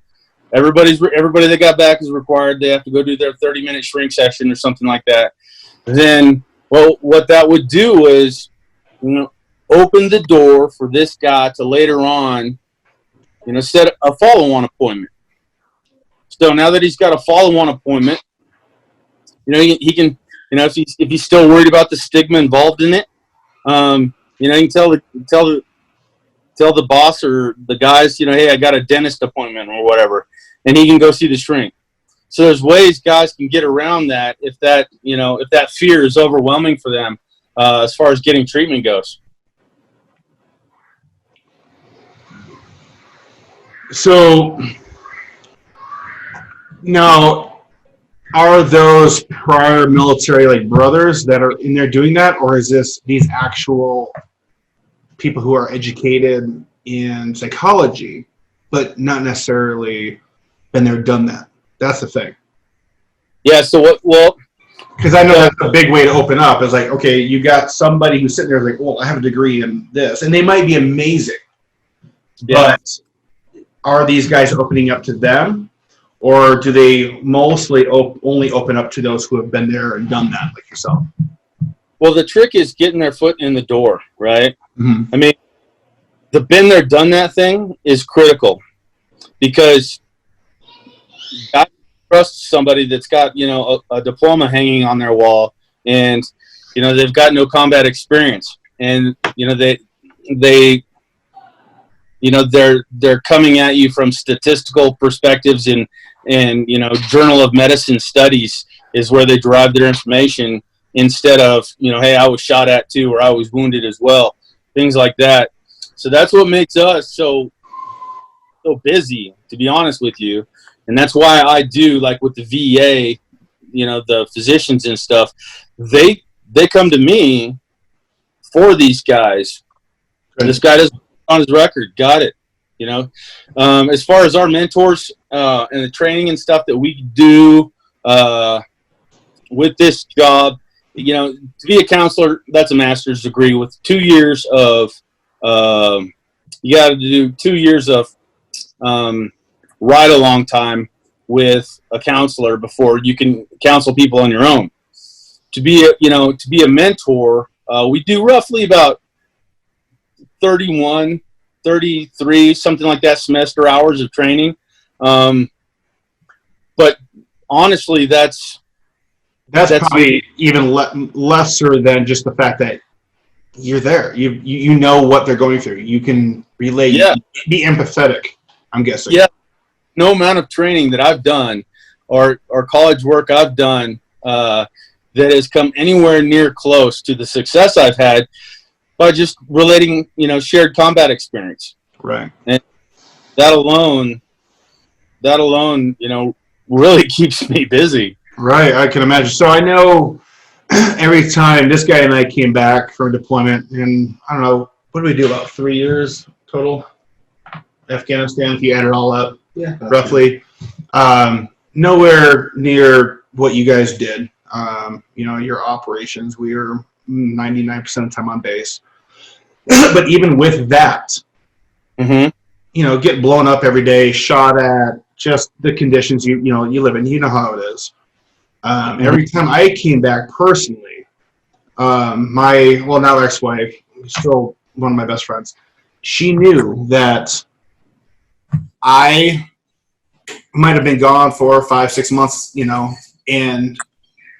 Everybody that got back is required. They have to go do their 30-minute shrink session or something like that. Then, well, what that would do is, open the door for this guy to later on, set a follow-on appointment. So now that he's got a follow-on appointment, he can, if he's still worried about the stigma involved in it, he can tell the boss or the guys, hey, I got a dentist appointment or whatever, and he can go see the shrink. So there's ways guys can get around that if that fear is overwhelming for them as far as getting treatment goes. So now, are those prior military brothers that are in there doing that, or is this these actual people who are educated in psychology, but not necessarily been there, done that? That's the thing. Yeah. So what? Well, because I know that's a big way to open up. It's like, okay, you got somebody who's sitting there like, well, I have a degree in this, and they might be amazing, but are these guys opening up to them, or do they mostly only open up to those who have been there and done that, like yourself? Well, the trick is getting their foot in the door, right? Mm-hmm. I mean, the been there, done that thing is critical, because you got to trust somebody that's got, a diploma hanging on their wall, and, they've got no combat experience, and, they're coming at you from statistical perspectives, and Journal of Medicine studies is where they derive their information, instead of, hey, I was shot at too, or I was wounded as well, things like that. So that's what makes us so busy, to be honest with you. And that's why I do, like with the VA, the physicians and stuff, they come to me for these guys. And this guy doesn't on his record, got it. As far as our mentors and the training and stuff that we do with this job, to be a counselor, that's a master's degree with 2 years of, you got to do 2 years of ride-along time with a counselor before you can counsel people on your own. To be a mentor, we do roughly about 31, 33, something like that, semester hours of training. But honestly, that's probably even lesser than just the fact that you're there. You know what they're going through. You can relate. Yeah. Be empathetic, I'm guessing. Yeah. No amount of training that I've done or college work I've done that has come anywhere near close to the success I've had by just relating, shared combat experience. Right. And that alone, really keeps me busy. Right, I can imagine. So I know every time this guy and I came back from deployment, and I don't know, what did we do, about 3 years total? Afghanistan, if you add it all up, roughly. Nowhere near what you guys did. Your operations, we were 99% of the time on base. But even with that, get blown up every day, shot at, just the conditions you live in, how it is. Every time I came back personally, my now ex-wife, still one of my best friends, she knew that I might have been gone 4 or 5, 6 months, and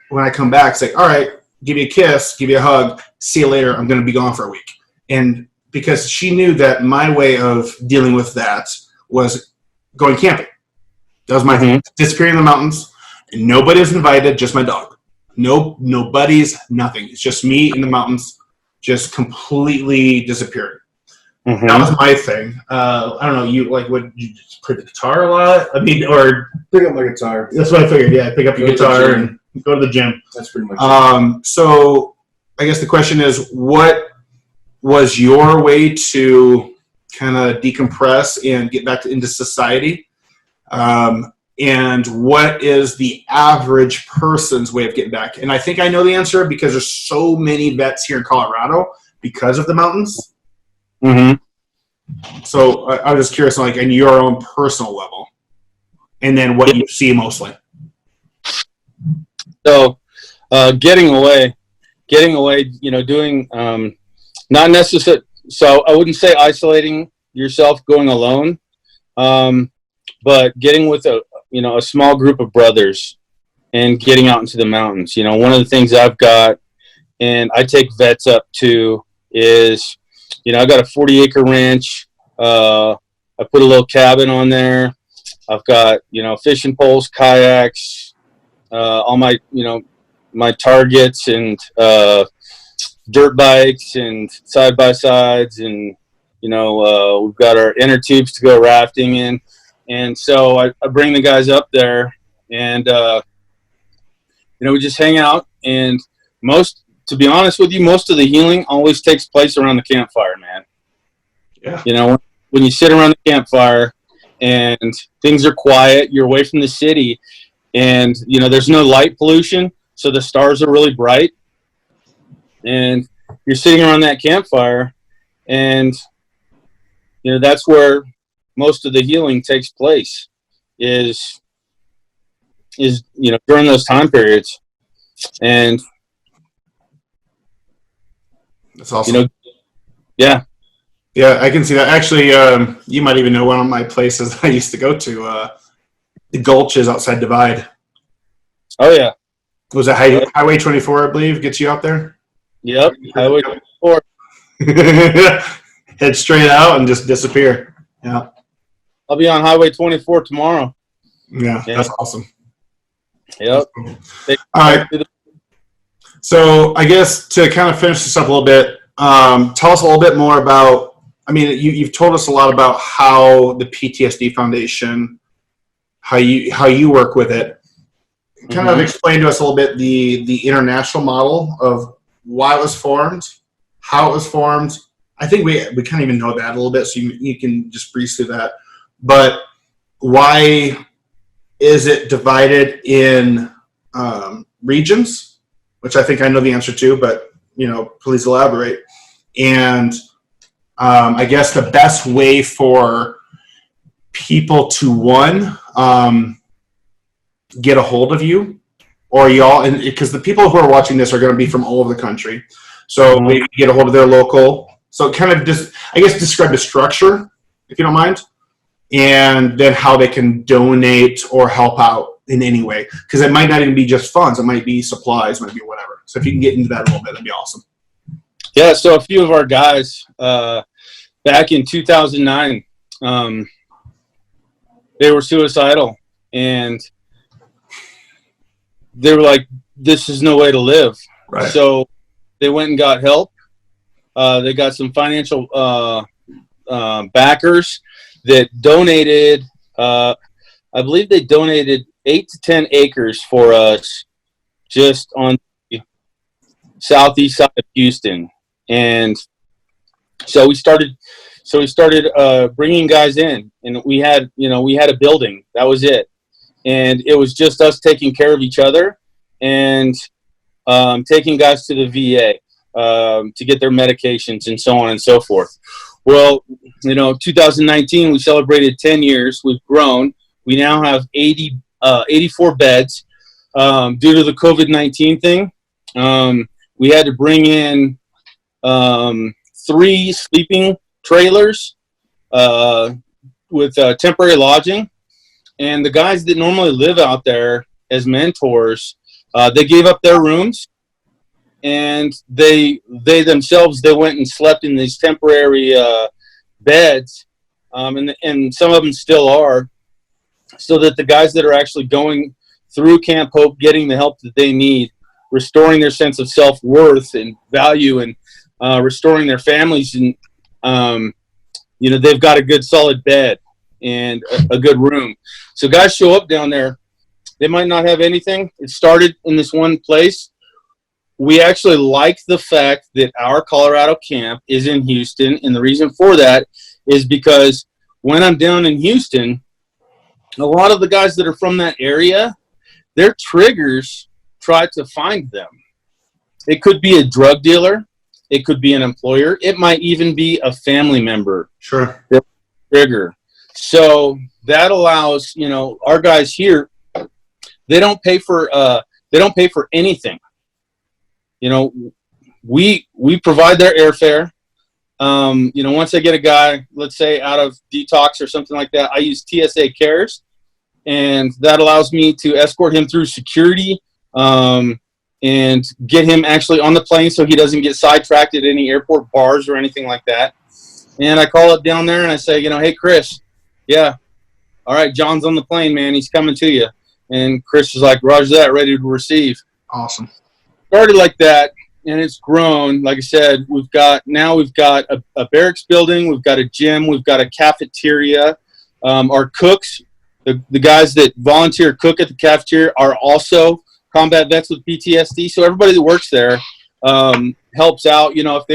when I come back, it's like, all right, give you a kiss, give you a hug, see you later, I'm going to be gone for a week. And because she knew that my way of dealing with that was going camping. That was my thing. Disappearing in the mountains, and nobody's invited, just my dog. Nobody's nothing. It's just me in the mountains, just completely disappearing. That was my thing. I don't know, would you just play the guitar a lot? I mean, or Pick up my guitar. that's what I figured. Yeah, pick up your guitar and go to the gym. That's pretty much it. So I guess the question is, what was your way to kind of decompress and get back into society? And what is the average person's way of getting back? And I think I know the answer because there's so many vets here in Colorado because of the mountains. So I was just curious, in your own personal level. and then what you see mostly. So, getting away, doing, not necessarily, so I wouldn't say isolating yourself, going alone, but getting with a small group of brothers and getting out into the mountains. One of the things I've got, and I take vets up to, is, I got a 40-acre ranch. I put a little cabin on there. I've got, fishing poles, kayaks, all my, my targets, and dirt bikes and side-by-sides, and, we've got our inner tubes to go rafting in. And so I bring the guys up there, and, we just hang out. And to be honest with you, most of the healing always takes place around the campfire, man. Yeah. When you sit around the campfire and things are quiet, you're away from the city, and, there's no light pollution, so the stars are really bright. And you're sitting around that campfire, and, that's where most of the healing takes place, is during those time periods. And that's awesome. Yeah, I can see that. Actually, you might even know one of my places I used to go to, the Gulches outside Divide. Oh yeah. Was it Highway 24, I believe, gets you out there? Yep. Highway 24. Head straight out and just disappear. Yeah. I'll be on Highway 24 tomorrow. Yeah. That's awesome. Yep. All right. So I guess to kind of finish this up a little bit, tell us a little bit more about, you've told us a lot about how the PTSD Foundation, how you work with it. Kind of explain to us a little bit the international model of why it was formed, how it was formed. I think we kind of even know that a little bit, so you can just breeze through that. But why is it divided in regions, which I think I know the answer to, but, please elaborate. And I guess the best way for people to, one, get a hold of you, or y'all, and because the people who are watching this are going to be from all over the country. So maybe get a hold of their local. So kind of just, I guess, describe the structure, if you don't mind, and then how they can donate or help out in any way. Because it might not even be just funds. It might be supplies, might be whatever. So if you can get into that a little bit, that'd be awesome. Yeah, so a few of our guys, back in 2009, they were suicidal. And they were like, this is no way to live. Right. So they went and got help. They got some financial backers that donated, I believe they donated 8 to 10 acres for us just on the southeast side of Houston. And so we started bringing guys in, and we had a building. That was it. And it was just us taking care of each other and taking guys to the VA to get their medications and so on and so forth. Well, 2019, we celebrated 10 years. We've grown. We now have 84 beds. Due to the COVID-19 thing, we had to bring in 3 sleeping trailers with temporary lodging. And the guys that normally live out there as mentors, they gave up their rooms, and they themselves, they went and slept in these temporary beds, and some of them still are, so that the guys that are actually going through Camp Hope, getting the help that they need, restoring their sense of self-worth and value, and restoring their families, and they've got a good solid bed and a good room. So guys show up down there, they might not have anything. It started in this one place. We actually like the fact that our Colorado camp is in Houston, and the reason for that is because when I'm down in Houston, a lot of the guys that are from that area, their triggers try to find them. It could be a drug dealer. It could be an employer. It might even be a family member. Sure. Trigger. So that allows, you know, our guys here, they don't pay for anything. You know, we provide their airfare. You know, once I get a guy, let's say out of detox or something like that, I use TSA Cares, and that allows me to escort him through security, and get him actually on the plane so he doesn't get sidetracked at any airport bars or anything like that. And I call up down there and I say, you know, hey, Chris, yeah, all right, John's on the plane, man. He's coming to you. And Chris is like, roger that, ready to receive. Awesome. Started like that, and it's grown. Like I said, we've got a barracks building, we've got a gym, we've got a cafeteria. Our cooks, the guys that volunteer cook at the cafeteria, are also combat vets with PTSD. So everybody that works there helps out. You know, if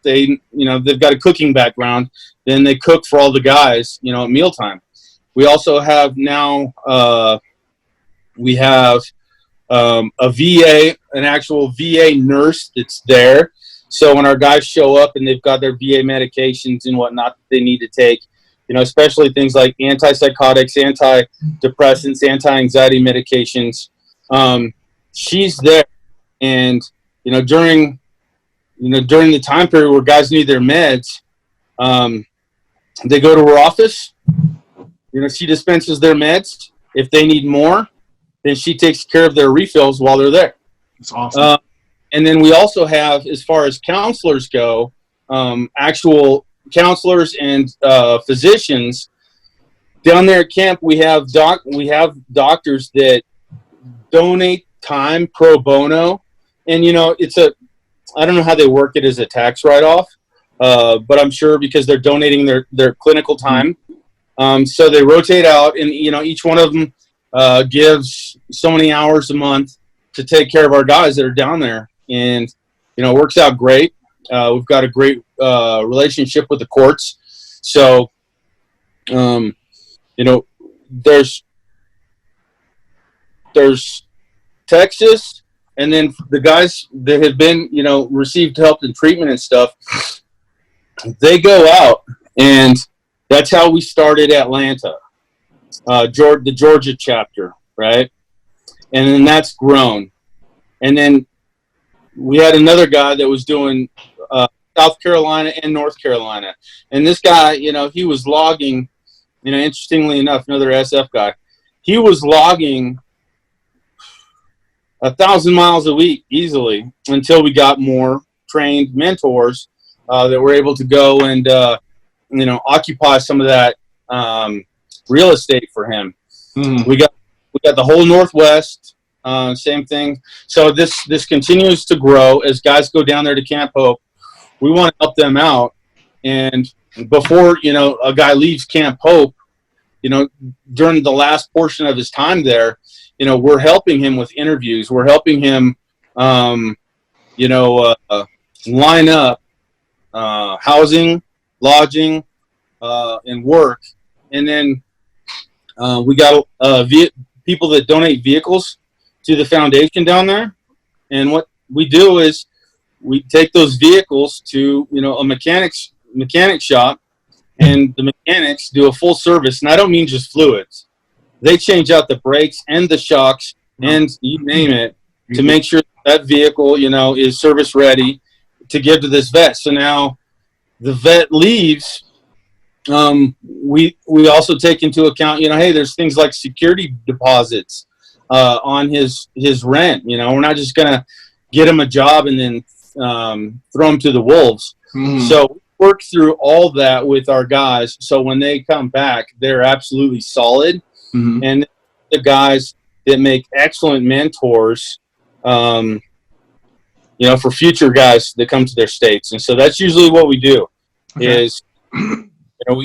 they you know, they've got a cooking background, then they cook for all the guys, you know, at mealtime. We also have now a VA, an actual VA nurse that's there. So when our guys show up and they've got their VA medications and whatnot that they need to take, you know, especially things like antipsychotics, antidepressants, anti-anxiety medications, she's there. And, you know, during the time period where guys need their meds, they go to her office. You know, she dispenses their meds. If they need more, then she takes care of their refills while they're there. That's awesome. And then we also have, as far as counselors go, actual counselors and physicians down there at camp. We have doctors that donate time pro bono, and you know, I don't know how they work it as a tax write-off, but I'm sure because they're donating their clinical time. So they rotate out, and you know, each one of them gives so many hours a month to take care of our guys that are down there, and you know, it works out great. We've got a great relationship with the courts, so you know, there's Texas, and then the guys that have been, you know, received help and treatment and stuff, they go out, and that's how we started Atlanta, the Georgia chapter, right? And then that's grown. And then we had another guy that was doing South Carolina and North Carolina. And this guy, you know, he was logging, you know, interestingly enough, another SF guy, he was logging 1,000 miles a week easily until we got more trained mentors that were able to go and, you know, occupy some of that real estate for him. Mm. We got the whole Northwest, same thing. So this continues to grow as guys go down there to Camp Hope. We want to help them out, and before, you know, a guy leaves Camp Hope, you know, during the last portion of his time there, you know, we're helping him with interviews. We're helping him, you know, line up housing, lodging, and work. And then we got people that donate vehicles to the foundation down there. And what we do is we take those vehicles to, you know, a mechanic shop, and the mechanics do a full service. And I don't mean just fluids. They change out the brakes and the shocks and you name it to make sure that vehicle, you know, is service ready to give to this vet. So now the vet leaves. We also take into account, you know, hey, there's things like security deposits on his rent. You know, we're not just gonna get him a job and then throw him to the wolves. Mm. So we work through all that with our guys. So when they come back, they're absolutely solid. Mm-hmm. And the guys that make excellent mentors, you know, for future guys that come to their states. And so that's usually what we do. Okay. Is, you know,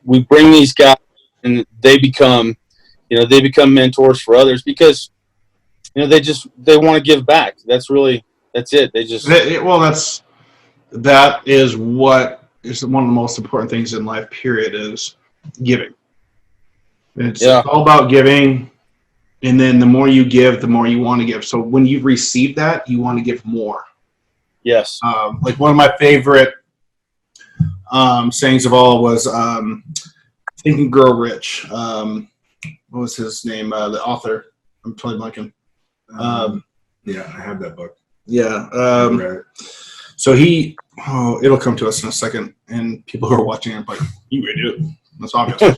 we bring these guys and they become mentors for others because, you know, they want to give back. That's it. They just, that is what is one of the most important things in life, period, is giving. It's all about giving, and then the more you give, the more you want to give. So when you receive that, you want to give more. Yes. Like one of my favorite sayings of all was, Think and Grow Rich. What was his name? The author. I'm totally blanking. Yeah, I have that book. Yeah. I read it. So it'll come to us in a second, and people who are watching it are like, you read it. That's obvious.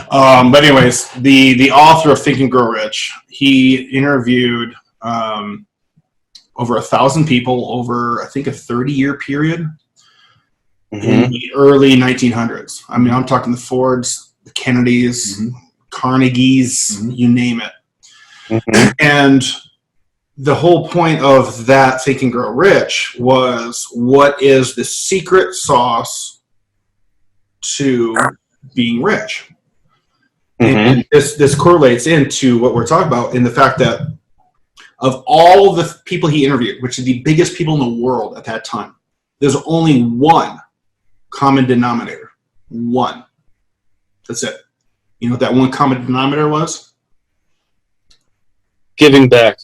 But anyways, the author of Think and Grow Rich, he interviewed over 1,000 people over, I think, a 30-year period in the early 1900s. I mean, I'm talking the Fords, the Kennedys, Carnegies, you name it. And the whole point of that Think and Grow Rich was, what is the secret sauce to being rich? And this correlates into what we're talking about in the fact that of all the people he interviewed, which are the biggest people in the world at that time, there's only one common denominator. One. That's it. You know what that one common denominator was? Giving back.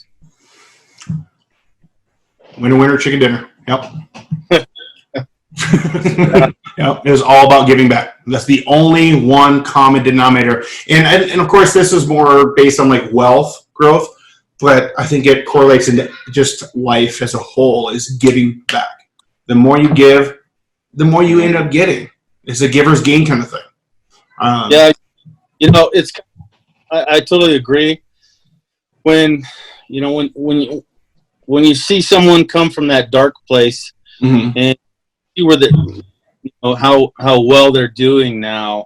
Winner, chicken dinner. Yep. Yep. It was all about giving back. That's the only one common denominator. And of course, this is more based on like wealth growth, but I think it correlates into just life as a whole is giving back. The more you give, the more you end up getting. It's a giver's gain kind of thing. Yeah, you know, I totally agree. When you see someone come from that dark place and see where how well they're doing now,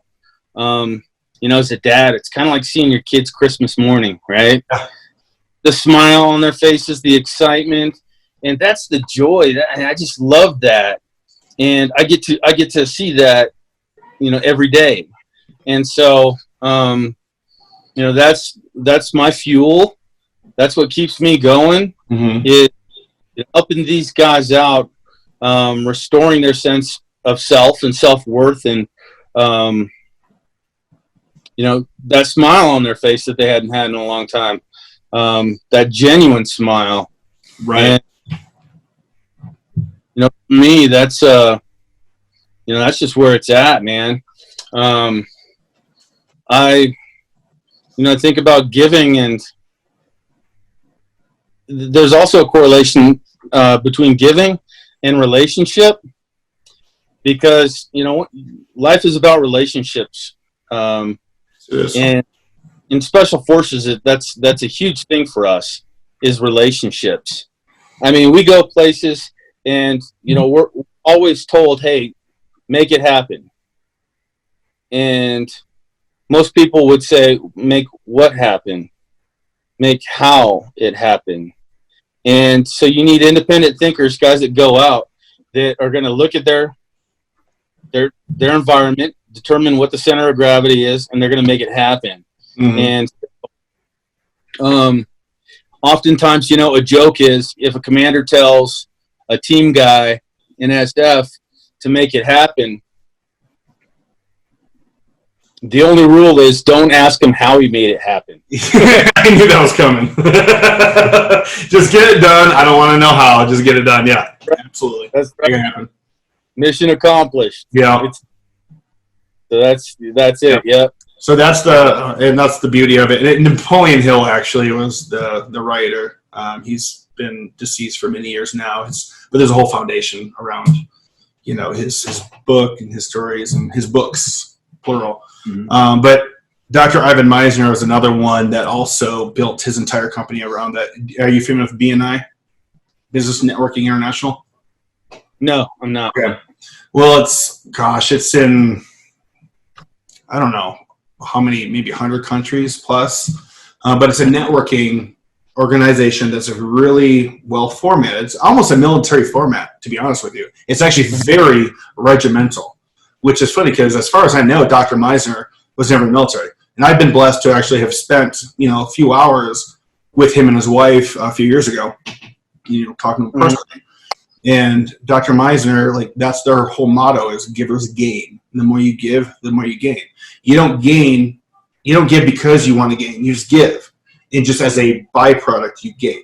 as a dad, it's kind of like seeing your kids Christmas morning, right? Yeah. The smile on their faces, the excitement, and that's the joy. I just love that, and I get to see that, every day, and so that's my fuel. That's what keeps me going. Is upping these guys out, restoring their sense of self and self-worth, and that smile on their face that they hadn't had in a long time, that genuine smile, right? And, for me, that's that's just where it's at, man. I think about giving, and there's also a correlation between giving and relationship, because life is about relationships, and in special forces, that's a huge thing for us, is relationships. I mean, we go places, and we're always told, hey, make it happen, and most people would say, make what happen? Make how it happen. And so you need independent thinkers, guys that go out, that are going to look at their environment, determine what the center of gravity is, and they're going to make it happen. And oftentimes, a joke is, if a commander tells a team guy in SF to make it happen, the only rule is, don't ask him how he made it happen. I knew that was coming. Just get it done. I don't want to know how. Just get it done. Yeah, right. Absolutely. That's right. Happen. Mission accomplished. Yeah. So that's it. Yeah. So that's the beauty of it. And Napoleon Hill actually was the writer. He's been deceased for many years now. But there's a whole foundation around, his book and his stories and his books, plural. But Dr. Ivan Meisner was another one that also built his entire company around that. Are you familiar with BNI? Business Networking International? No, I'm not. Okay. Well, it's in, I don't know how many, maybe 100 countries plus. But it's a networking organization that's really well formatted. It's almost a military format, to be honest with you. It's actually very regimental, which is funny because, as far as I know, Dr. Meisner was never in the military. And I've been blessed to actually have spent, a few hours with him and his wife a few years ago, talking to him personally. And Dr. Meisner, that's their whole motto, is givers gain. And the more you give, the more you gain. You don't give because you want to gain. You just give. And just as a byproduct, you gain.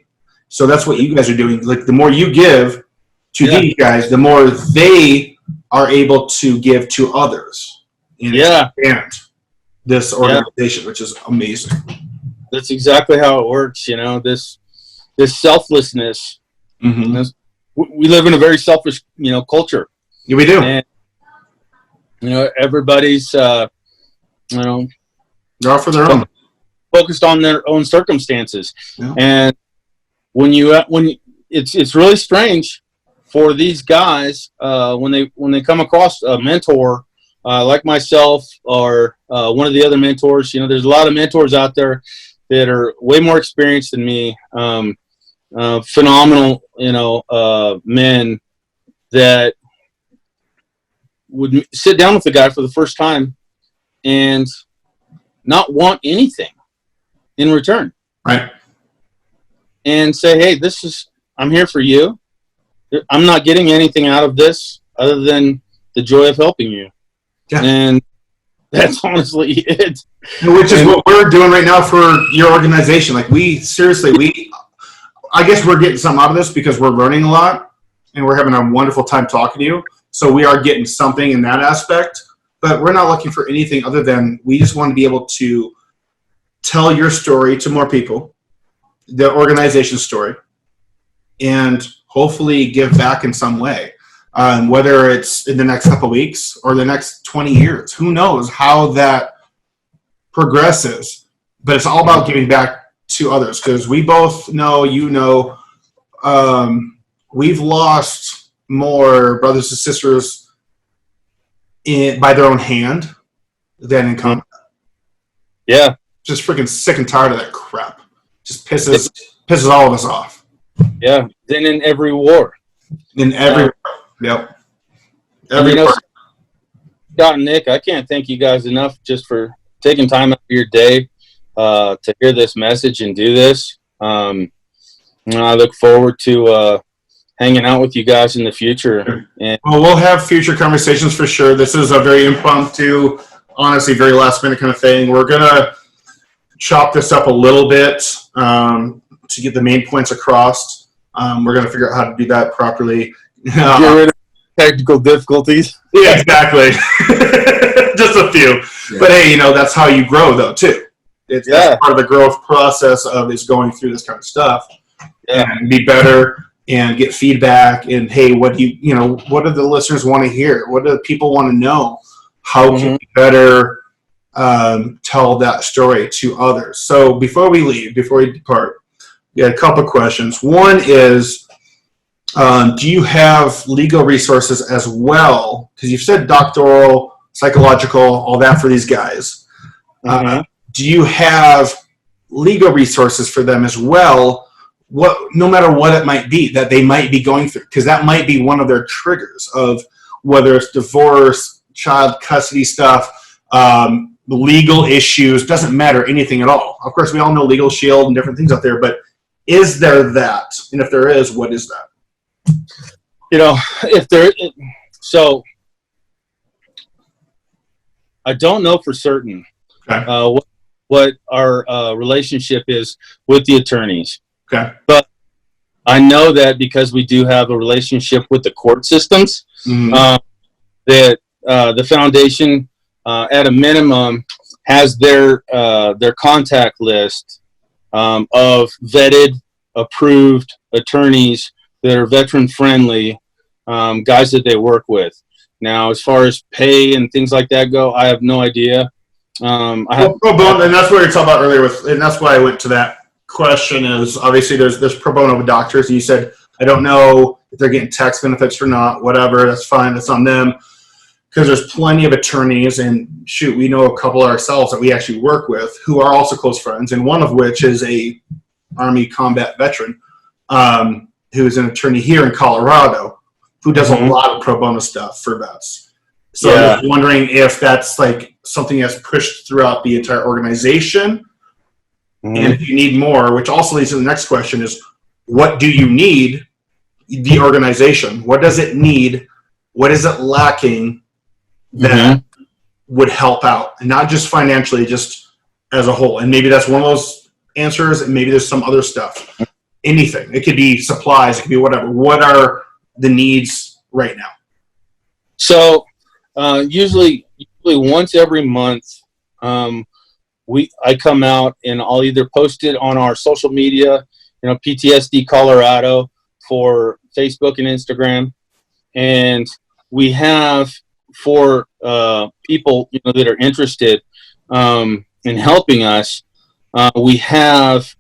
So that's what you guys are doing. The more you give to these guys, the more they are able to give to others. And this organization, which is amazing. That's exactly how it works. This selflessness. Mm-hmm. We live in a very selfish, culture. Yeah, we do. And, everybody's, they're all for their own. Focused on their own circumstances. Yeah. And when it's really strange for these guys, when they come across a mentor, like myself or one of the other mentors, there's a lot of mentors out there that are way more experienced than me. Phenomenal, men that would sit down with the guy for the first time and not want anything in return. Right. And say, hey, I'm here for you. I'm not getting anything out of this other than the joy of helping you. Yeah. And that's honestly it. Which is what we're doing right now for your organization. Like I guess we're getting something out of this because we're learning a lot and we're having a wonderful time talking to you. So we are getting something in that aspect, but we're not looking for anything other than we just want to be able to tell your story to more people, the organization's story, and hopefully give back in some way. Whether it's in the next couple of weeks or the next 20 years, who knows how that progresses, but it's all about giving back to others, because we both know, we've lost more brothers and sisters by their own hand than in combat. Yeah. Just freaking sick and tired of that crap. Just pisses all of us off. Yeah. Then in every war. Yep. Every war. Scott and Nick, I can't thank you guys enough just for taking time out of your day to hear this message and do this. I look forward to hanging out with you guys in the future. And we'll have future conversations for sure. This is a very impromptu, honestly, very last minute kind of thing. We're going to chop this up a little bit to get the main points across. We're going to figure out how to do that properly. Get rid of technical difficulties. Yeah, exactly. Just a few. Yeah. But hey, that's how you grow though too. That's part of the growth process is going through this kind of stuff and be better and get feedback. And hey, what do what do the listeners want to hear? What do people want to know? How can we better tell that story to others? So before we depart, we had a couple of questions. One is, do you have legal resources as well? Because you've said doctoral, psychological, all that for these guys. Do you have legal resources for them as well? No matter what it might be that they might be going through, because that might be one of their triggers of whether it's divorce, child custody stuff, legal issues, doesn't matter, anything at all. Of course, we all know Legal Shield and different things out there, but is there that? And if there is, what is that? So I don't know for certain what our relationship is with the attorneys. Okay. But I know that because we do have a relationship with the court systems, that the foundation, at a minimum, has their contact list of vetted, approved attorneys that are veteran friendly, guys that they work with. Now, as far as pay and things like that go, I have no idea. And that's what we were talking about earlier and that's why I went to that question. Is obviously there's pro bono doctors. You said, I don't know if they're getting tax benefits or not, whatever, that's fine, that's on them. Because there's plenty of attorneys, and shoot, we know a couple ourselves that we actually work with who are also close friends, and one of which is a Army combat veteran who's an attorney here in Colorado who does a lot of pro bono stuff for vets. So I'm just wondering if that's like something that's pushed throughout the entire organization, and if you need more, which also leads to the next question is, what do you need the organization? What does it need? What is it lacking that would help out, and not just financially, just as a whole? And maybe that's one of those answers, and maybe there's some other stuff. Anything. It could be supplies, it could be whatever. What are the needs right now? So usually once every month, I come out and I'll either post it on our social media, PTSD Colorado for Facebook and Instagram. And we have for people that are interested in helping us, we have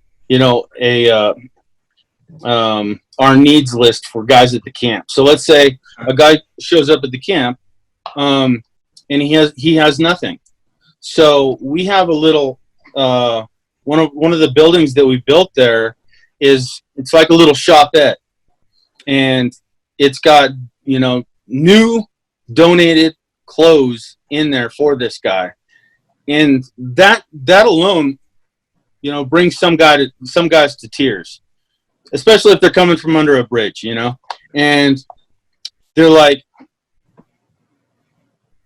our needs list for guys at the camp. So let's say a guy shows up at the camp and he has nothing. So we have a little one of the buildings that we built there it's like a little shopette, and it's got new donated clothes in there for this guy, and that alone brings some guys to tears, especially if they're coming from under a bridge, and they're like,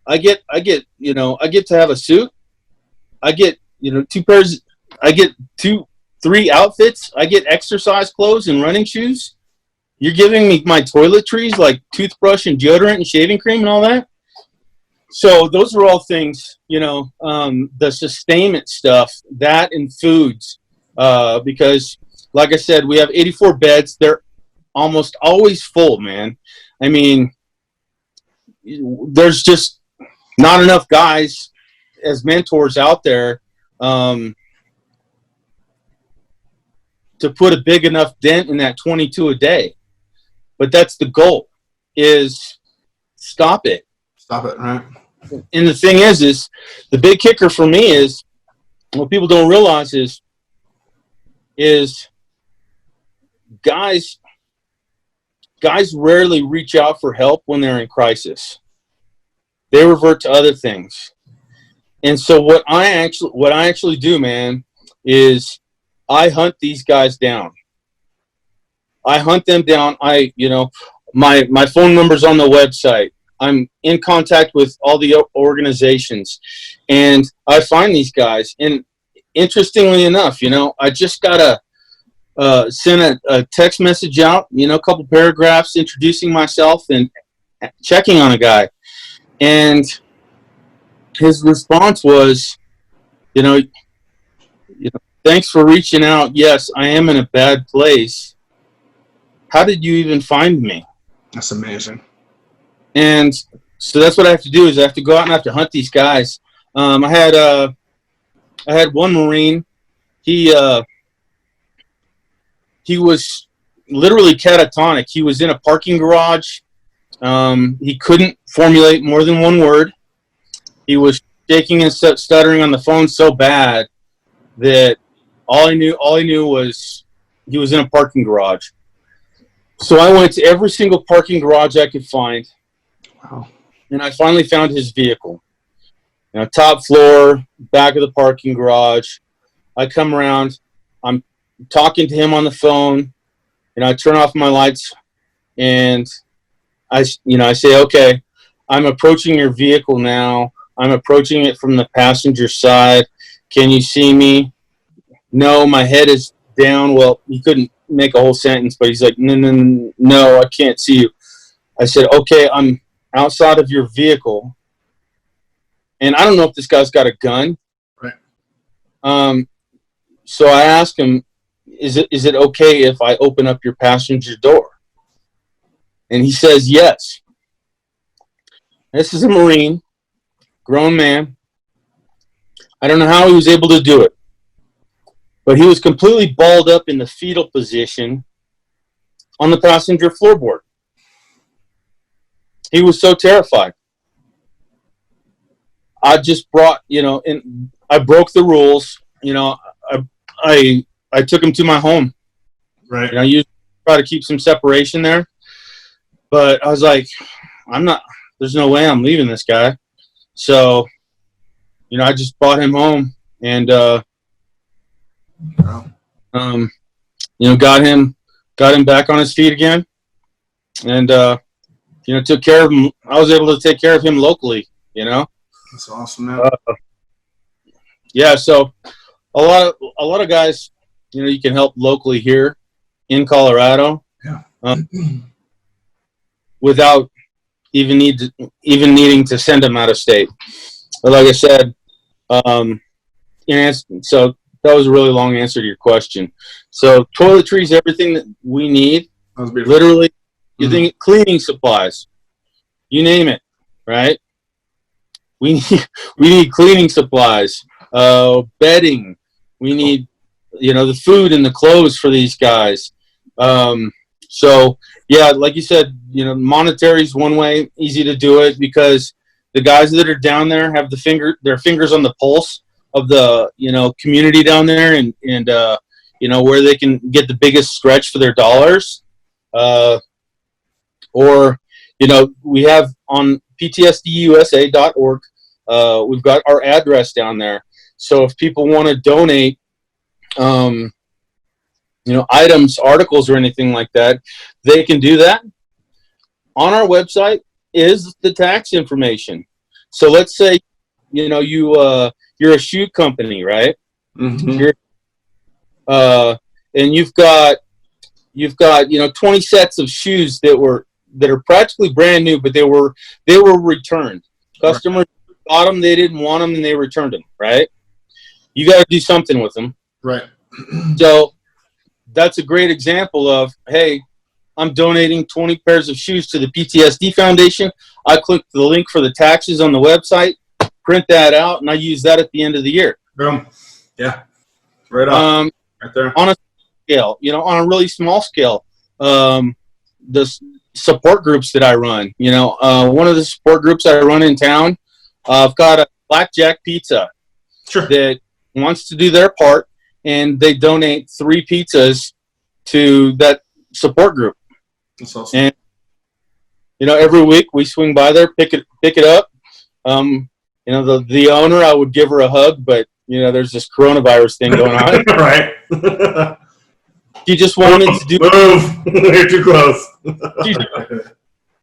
I get to have a suit, I get 2 pairs, I get 3 outfits, I get exercise clothes and running shoes. You're giving me my toiletries like toothbrush and deodorant and shaving cream and all that. So those are all things, the sustainment stuff, that and foods, because like I said, we have 84 beds. They're almost always full, man. I mean, there's just not enough guys as mentors out there to put a big enough dent in that 22 a day. But that's the goal, is stop it. Stop it, right? And the thing is the big kicker for me is what people don't realize is guys rarely reach out for help when they're in crisis. They revert to other things. And so what I actually do, man, is I hunt these guys down. I hunt them down. My phone number's on the website. I'm in contact with all the organizations, and I find these guys. And interestingly enough, I just got to send a text message out, a couple paragraphs introducing myself and checking on a guy. And his response was, thanks for reaching out. Yes, I am in a bad place. How did you even find me? That's amazing. And so that's what I have to do, is I have to go out and I have to hunt these guys. I had one Marine. He was literally catatonic. He was in a parking garage. He couldn't formulate more than one word. He was shaking and stuttering on the phone so bad that all I knew was he was in a parking garage. So I went to every single parking garage I could find. Wow. And I finally found his vehicle. Top floor, back of the parking garage. I come around. I'm talking to him on the phone, and I turn off my lights, and I say, okay, I'm approaching your vehicle now. I'm approaching it from the passenger side. Can you see me? No, my head is down. Well, he couldn't make a whole sentence, but he's like, no, I can't see you. I said, okay, I'm outside of your vehicle, and I don't know if this guy's got a gun. Right. So I asked him, is it okay if I open up your passenger door? And he says yes. This is a Marine, grown man. I don't know how he was able to do it, but he was completely balled up in the fetal position on the passenger floorboard. He was so terrified. I just brought, and I broke the rules. I took him to my home. Right. I usually try to keep some separation there, but I was like, there's no way I'm leaving this guy. So, I just brought him home and, got him back on his feet again, and took care of him. I was able to take care of him locally. That's awesome, man. Yeah. So a lot of guys, you can help locally here in Colorado. Yeah. Without even needing to send them out of state. But like I said, So that was a really long answer to your question. So toiletry is everything that we need. That was beautiful. Literally, you think cleaning supplies, you name it, right? We need cleaning supplies, bedding. We need, the food and the clothes for these guys. So yeah, like you said, monetary is one way, easy to do it because the guys that are down there have their fingers on the pulse of the, community down there and where they can get the biggest stretch for their dollars. Or, we have on PTSDUSA.org, we've got our address down there. So if people want to donate, items, articles, or anything like that, they can do that. On our website is the tax information. So let's say, you're a shoe company, right? Mm-hmm. And you've got 20 sets of shoes that are practically brand new, but they were returned. Customers bought them, they didn't want them, and they returned them, right? You got to do something with them. Right. So that's a great example of, hey, I'm donating 20 pairs of shoes to the PTSD Foundation. I click the link for the taxes on the website, print that out, and I use that at the end of the year. Boom. Yeah. Right on. Right there. On a scale, on a really small scale, the support groups that I run, one of the support groups I run in town, I've got a Blackjack Pizza that wants to do their part, and they donate 3 pizzas to that support group. That's awesome. And every week we swing by there, pick it up. The owner, I would give her a hug, but there's this coronavirus thing going on. Right. She just wanted to do move. You're too close.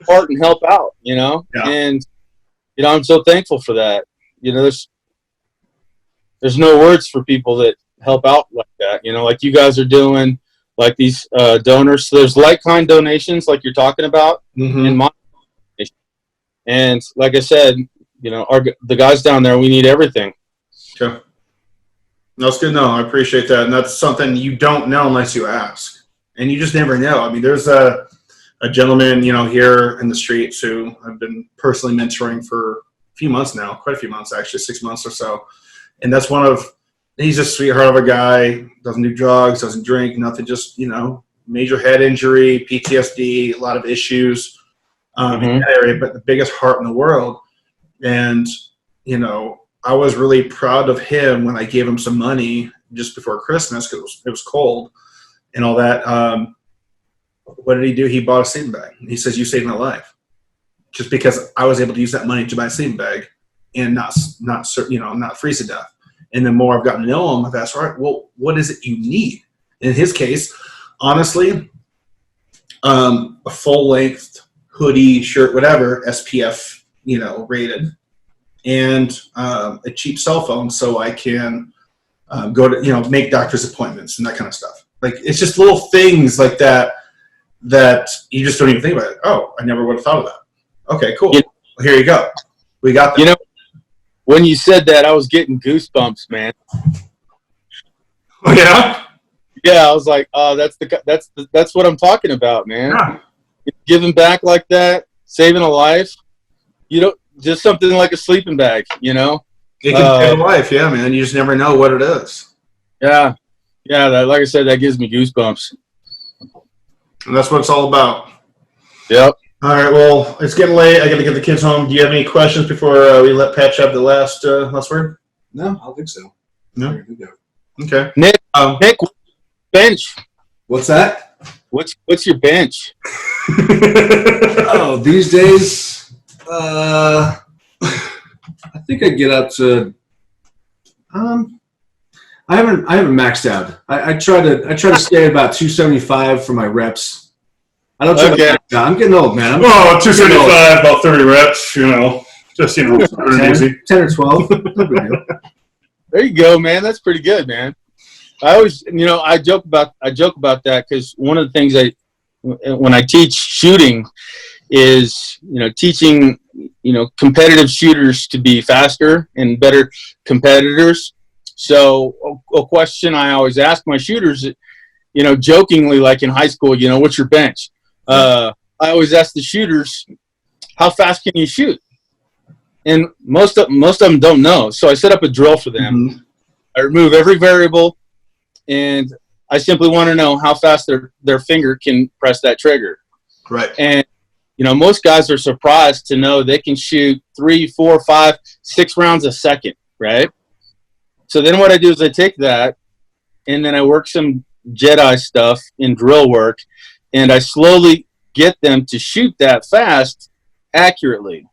Part and help out, Yeah. And I'm so thankful for that. There's no words for people that help out like that. Like you guys are doing, like these donors. So there's like-kind donations, like you're talking about, in my donation. And like I said, the guys down there, we need everything. Okay. That's good. No, I appreciate that, and that's something you don't know unless you ask, and you just never know. I mean, there's a gentleman, here in the streets who I've been personally mentoring for a few months now, quite a few months actually, 6 months or so, and that's he's a sweetheart of a guy, doesn't do drugs, doesn't drink, nothing, just, major head injury, PTSD, a lot of issues in that area, but the biggest heart in the world. And, I was really proud of him when I gave him some money just before Christmas because it was cold and all that. What did he do? He bought a sleeping bag. He says, "You saved my life," just because I was able to use that money to buy a sleeping bag and not freeze to death. And the more I've gotten to know him, I've asked, all right, well, what is it you need? In his case, honestly, a full length hoodie, shirt, whatever, SPF, rated, and a cheap cell phone so I can go to, make doctor's appointments and that kind of stuff. Like, it's just little things like that you just don't even think about it. Oh, I never would have thought of that. Okay, cool. Well, here you go. We got that. When you said that, I was getting goosebumps, man. Oh, yeah? Yeah, I was like, oh, that's what I'm talking about, man. Yeah. Giving back like that, saving a life. Just something like a sleeping bag, It can save a life, yeah, man. You just never know what it is. Yeah. Yeah, like I said, that gives me goosebumps. And that's what it's all about. Yep. All right, well, it's getting late. I got to get the kids home. Do you have any questions before we let Patch have the last word? No, I don't think so. No? Okay. Nick, bench. What's that? What's your bench? Oh, these days, I think I get up to. I haven't maxed out. I try to stay at about 275 for my reps. I don't try to max out. I'm getting old, man. 275, about 30 reps. Just 10 or 12. No big deal. There you go, man. That's pretty good, man. I always, I joke about that because one of the things when I teach shooting is, teaching competitive shooters to be faster and better competitors. So a question I always ask my shooters, jokingly, like in high school, what's your bench? I always ask the shooters, how fast can you shoot? And most of them don't know. So I set up a drill for them. Mm-hmm. I remove every variable, and I simply want to know how fast their finger can press that trigger. Right. And, most guys are surprised to know they can shoot 3, 4, 5, 6 rounds a second, right? So then what I do is I take that, and then I work some Jedi stuff in drill work, and I slowly get them to shoot that fast accurately.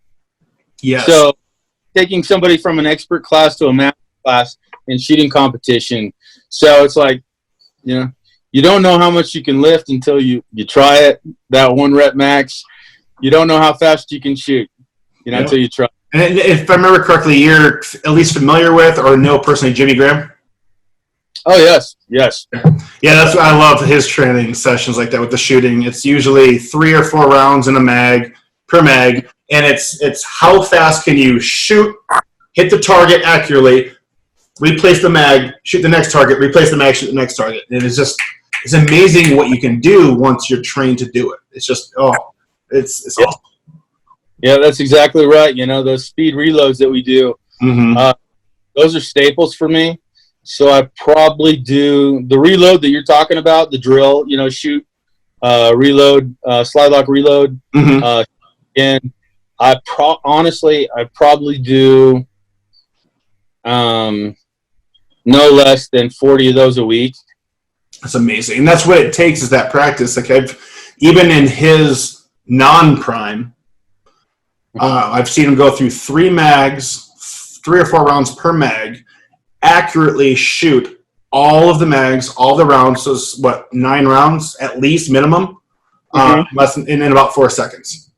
Yes. So taking somebody from an expert class to a master class and shooting competition. So it's like, you don't know how much you can lift until you try it, that 1 rep max. You don't know how fast you can shoot, until you try. And if I remember correctly, you're at least familiar with or know personally Jimmy Graham? Oh, yes. Yeah, that's what I love his training sessions like that with the shooting. It's usually 3 or 4 rounds in a mag, per mag, and it's how fast can you shoot, hit the target accurately, replace the mag, shoot the next target, replace the mag, shoot the next target. And it's amazing what you can do once you're trained to do it. It's just, it's awesome. Yeah, that's exactly right. Those speed reloads that we do, those are staples for me. So I probably do the reload that you're talking about, the drill, shoot, reload, slide lock reload. And I probably do no less than 40 of those a week. That's amazing. And that's what it takes is that practice. Like even in his non-prime, I've seen him go through 3 mags, 3 or 4 rounds per mag, accurately shoot all of the mags, all the rounds. So it's 9 rounds at least minimum, in about 4 seconds.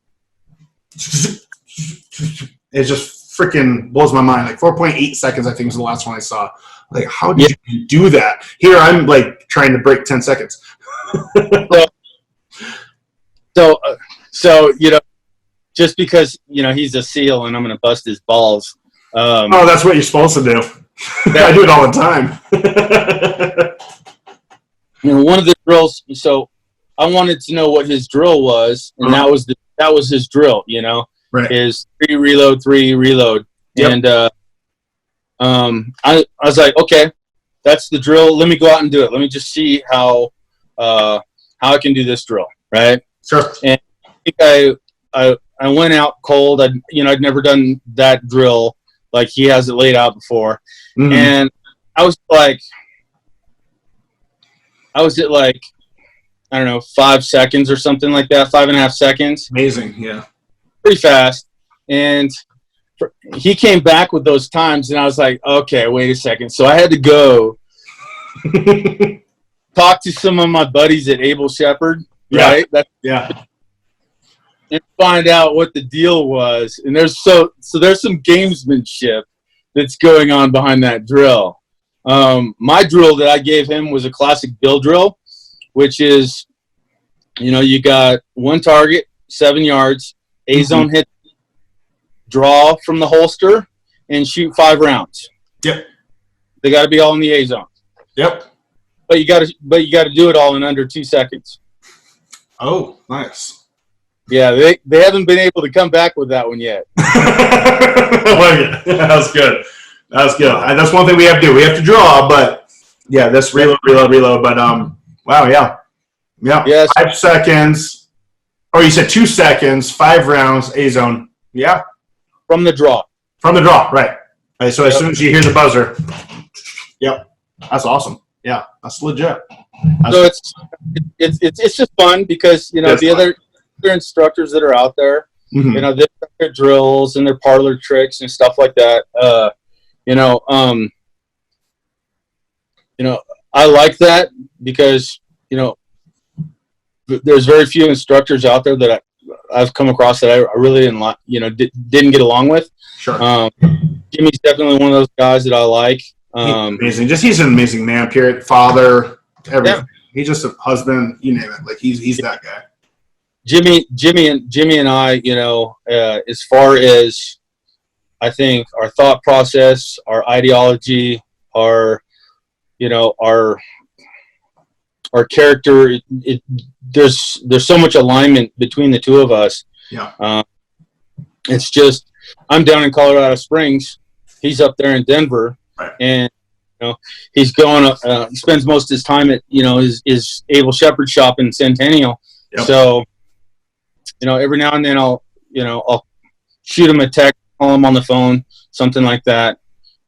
It just freaking blows my mind. Like 4.8 seconds, I think was the last one I saw. Like, how did you do that? Here, I'm like trying to break 10 seconds. So just because he's a SEAL and I'm going to bust his balls. That's what you're supposed to do. I do it all the time. One of the drills. So I wanted to know what his drill was, and that was his drill. Right. His 3 reload, 3 reload, and I was like, okay, that's the drill. Let me go out and do it. Let me just see how I can do this drill, right? Sure. And I went out cold. I'd never done that drill like he has it laid out before, and I was at like I don't know 5 seconds or something like that, 5.5 seconds. Amazing, yeah, pretty fast. And he came back with those times, and I was like, okay, wait a second. So I had to go talk to some of my buddies at Able Shepherd, right? And find out what the deal was. And there's some gamesmanship that's going on behind that drill. My drill that I gave him was a classic bill drill, which is, you got 1 target, 7 yards, A-zone hit, draw from the holster, and shoot 5 rounds. Yep. They got to be all in the A-zone. Yep. But you got to do it all in under 2 seconds. Oh, nice. Yeah, they haven't been able to come back with that one yet. I like it. That was good. And that's one thing we have to do. We have to draw, but yeah, this reload. But wow, yeah. Yes. 5 seconds. Oh, you said 2 seconds, 5 rounds, A-zone. Yeah. From the draw. Right. So as soon as you hear the buzzer, yep. That's awesome. Yeah, that's legit. So it's just fun because the other instructors that are out there, they've got their drills and their parlor tricks and stuff like that. I like that because there's very few instructors out there that I've come across that I really didn't get along with. Sure. Jimmy's definitely one of those guys that I like. Amazing. He's an amazing man, period. Father, everything. Yeah. He's just a husband, you name it. Like he's that guy. Jimmy and I, you know, as far as I think our thought process, our ideology, our character, there's so much alignment between the two of us. Yeah. It's just, I'm down in Colorado Springs, he's up there in Denver, right. And you know, he's going. He spends most of his time at his Able Shepherd shop in Centennial. Yep. So, you know, every now and then I'll shoot him a text, call him on the phone, something like that,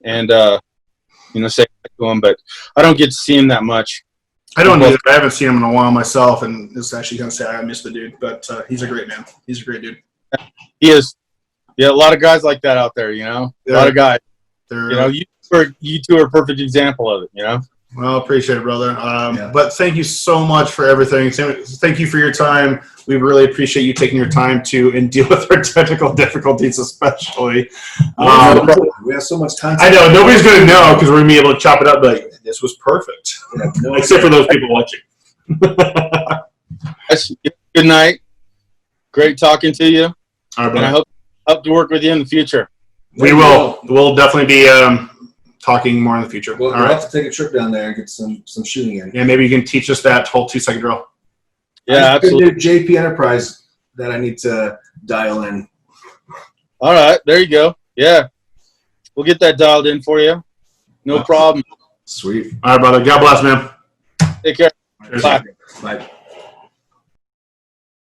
and say hi to him. But I don't get to see him that much. I don't either. I haven't seen him in a while myself, and it's actually gonna say I miss the dude. But he's a great man. He's a great dude. He is. Yeah, a lot of guys like that out there. You know, a lot of guys. You two are a perfect example of it. You know. Well, appreciate it, brother. But thank you so much for everything. Thank you for your time. We really appreciate you taking your time and deal with our technical difficulties, especially. We have so much content. I know. Nobody's going to know because we're going to be able to chop it up, but this was perfect. Yeah, except for those people watching. Good night. Great talking to you. All right, and I hope to work with you in the future. We will. We'll definitely be talking more in the future. We'll have to take a trip down there and get some shooting in. Yeah, maybe you can teach us that whole 2-second drill. Yeah, absolutely. JP Enterprise that I need to dial in. All right, there you go. Yeah, we'll get that dialed in for you. No problem. Sweet. All right, brother. God bless, man. Take care. Cheers. Bye. Bye.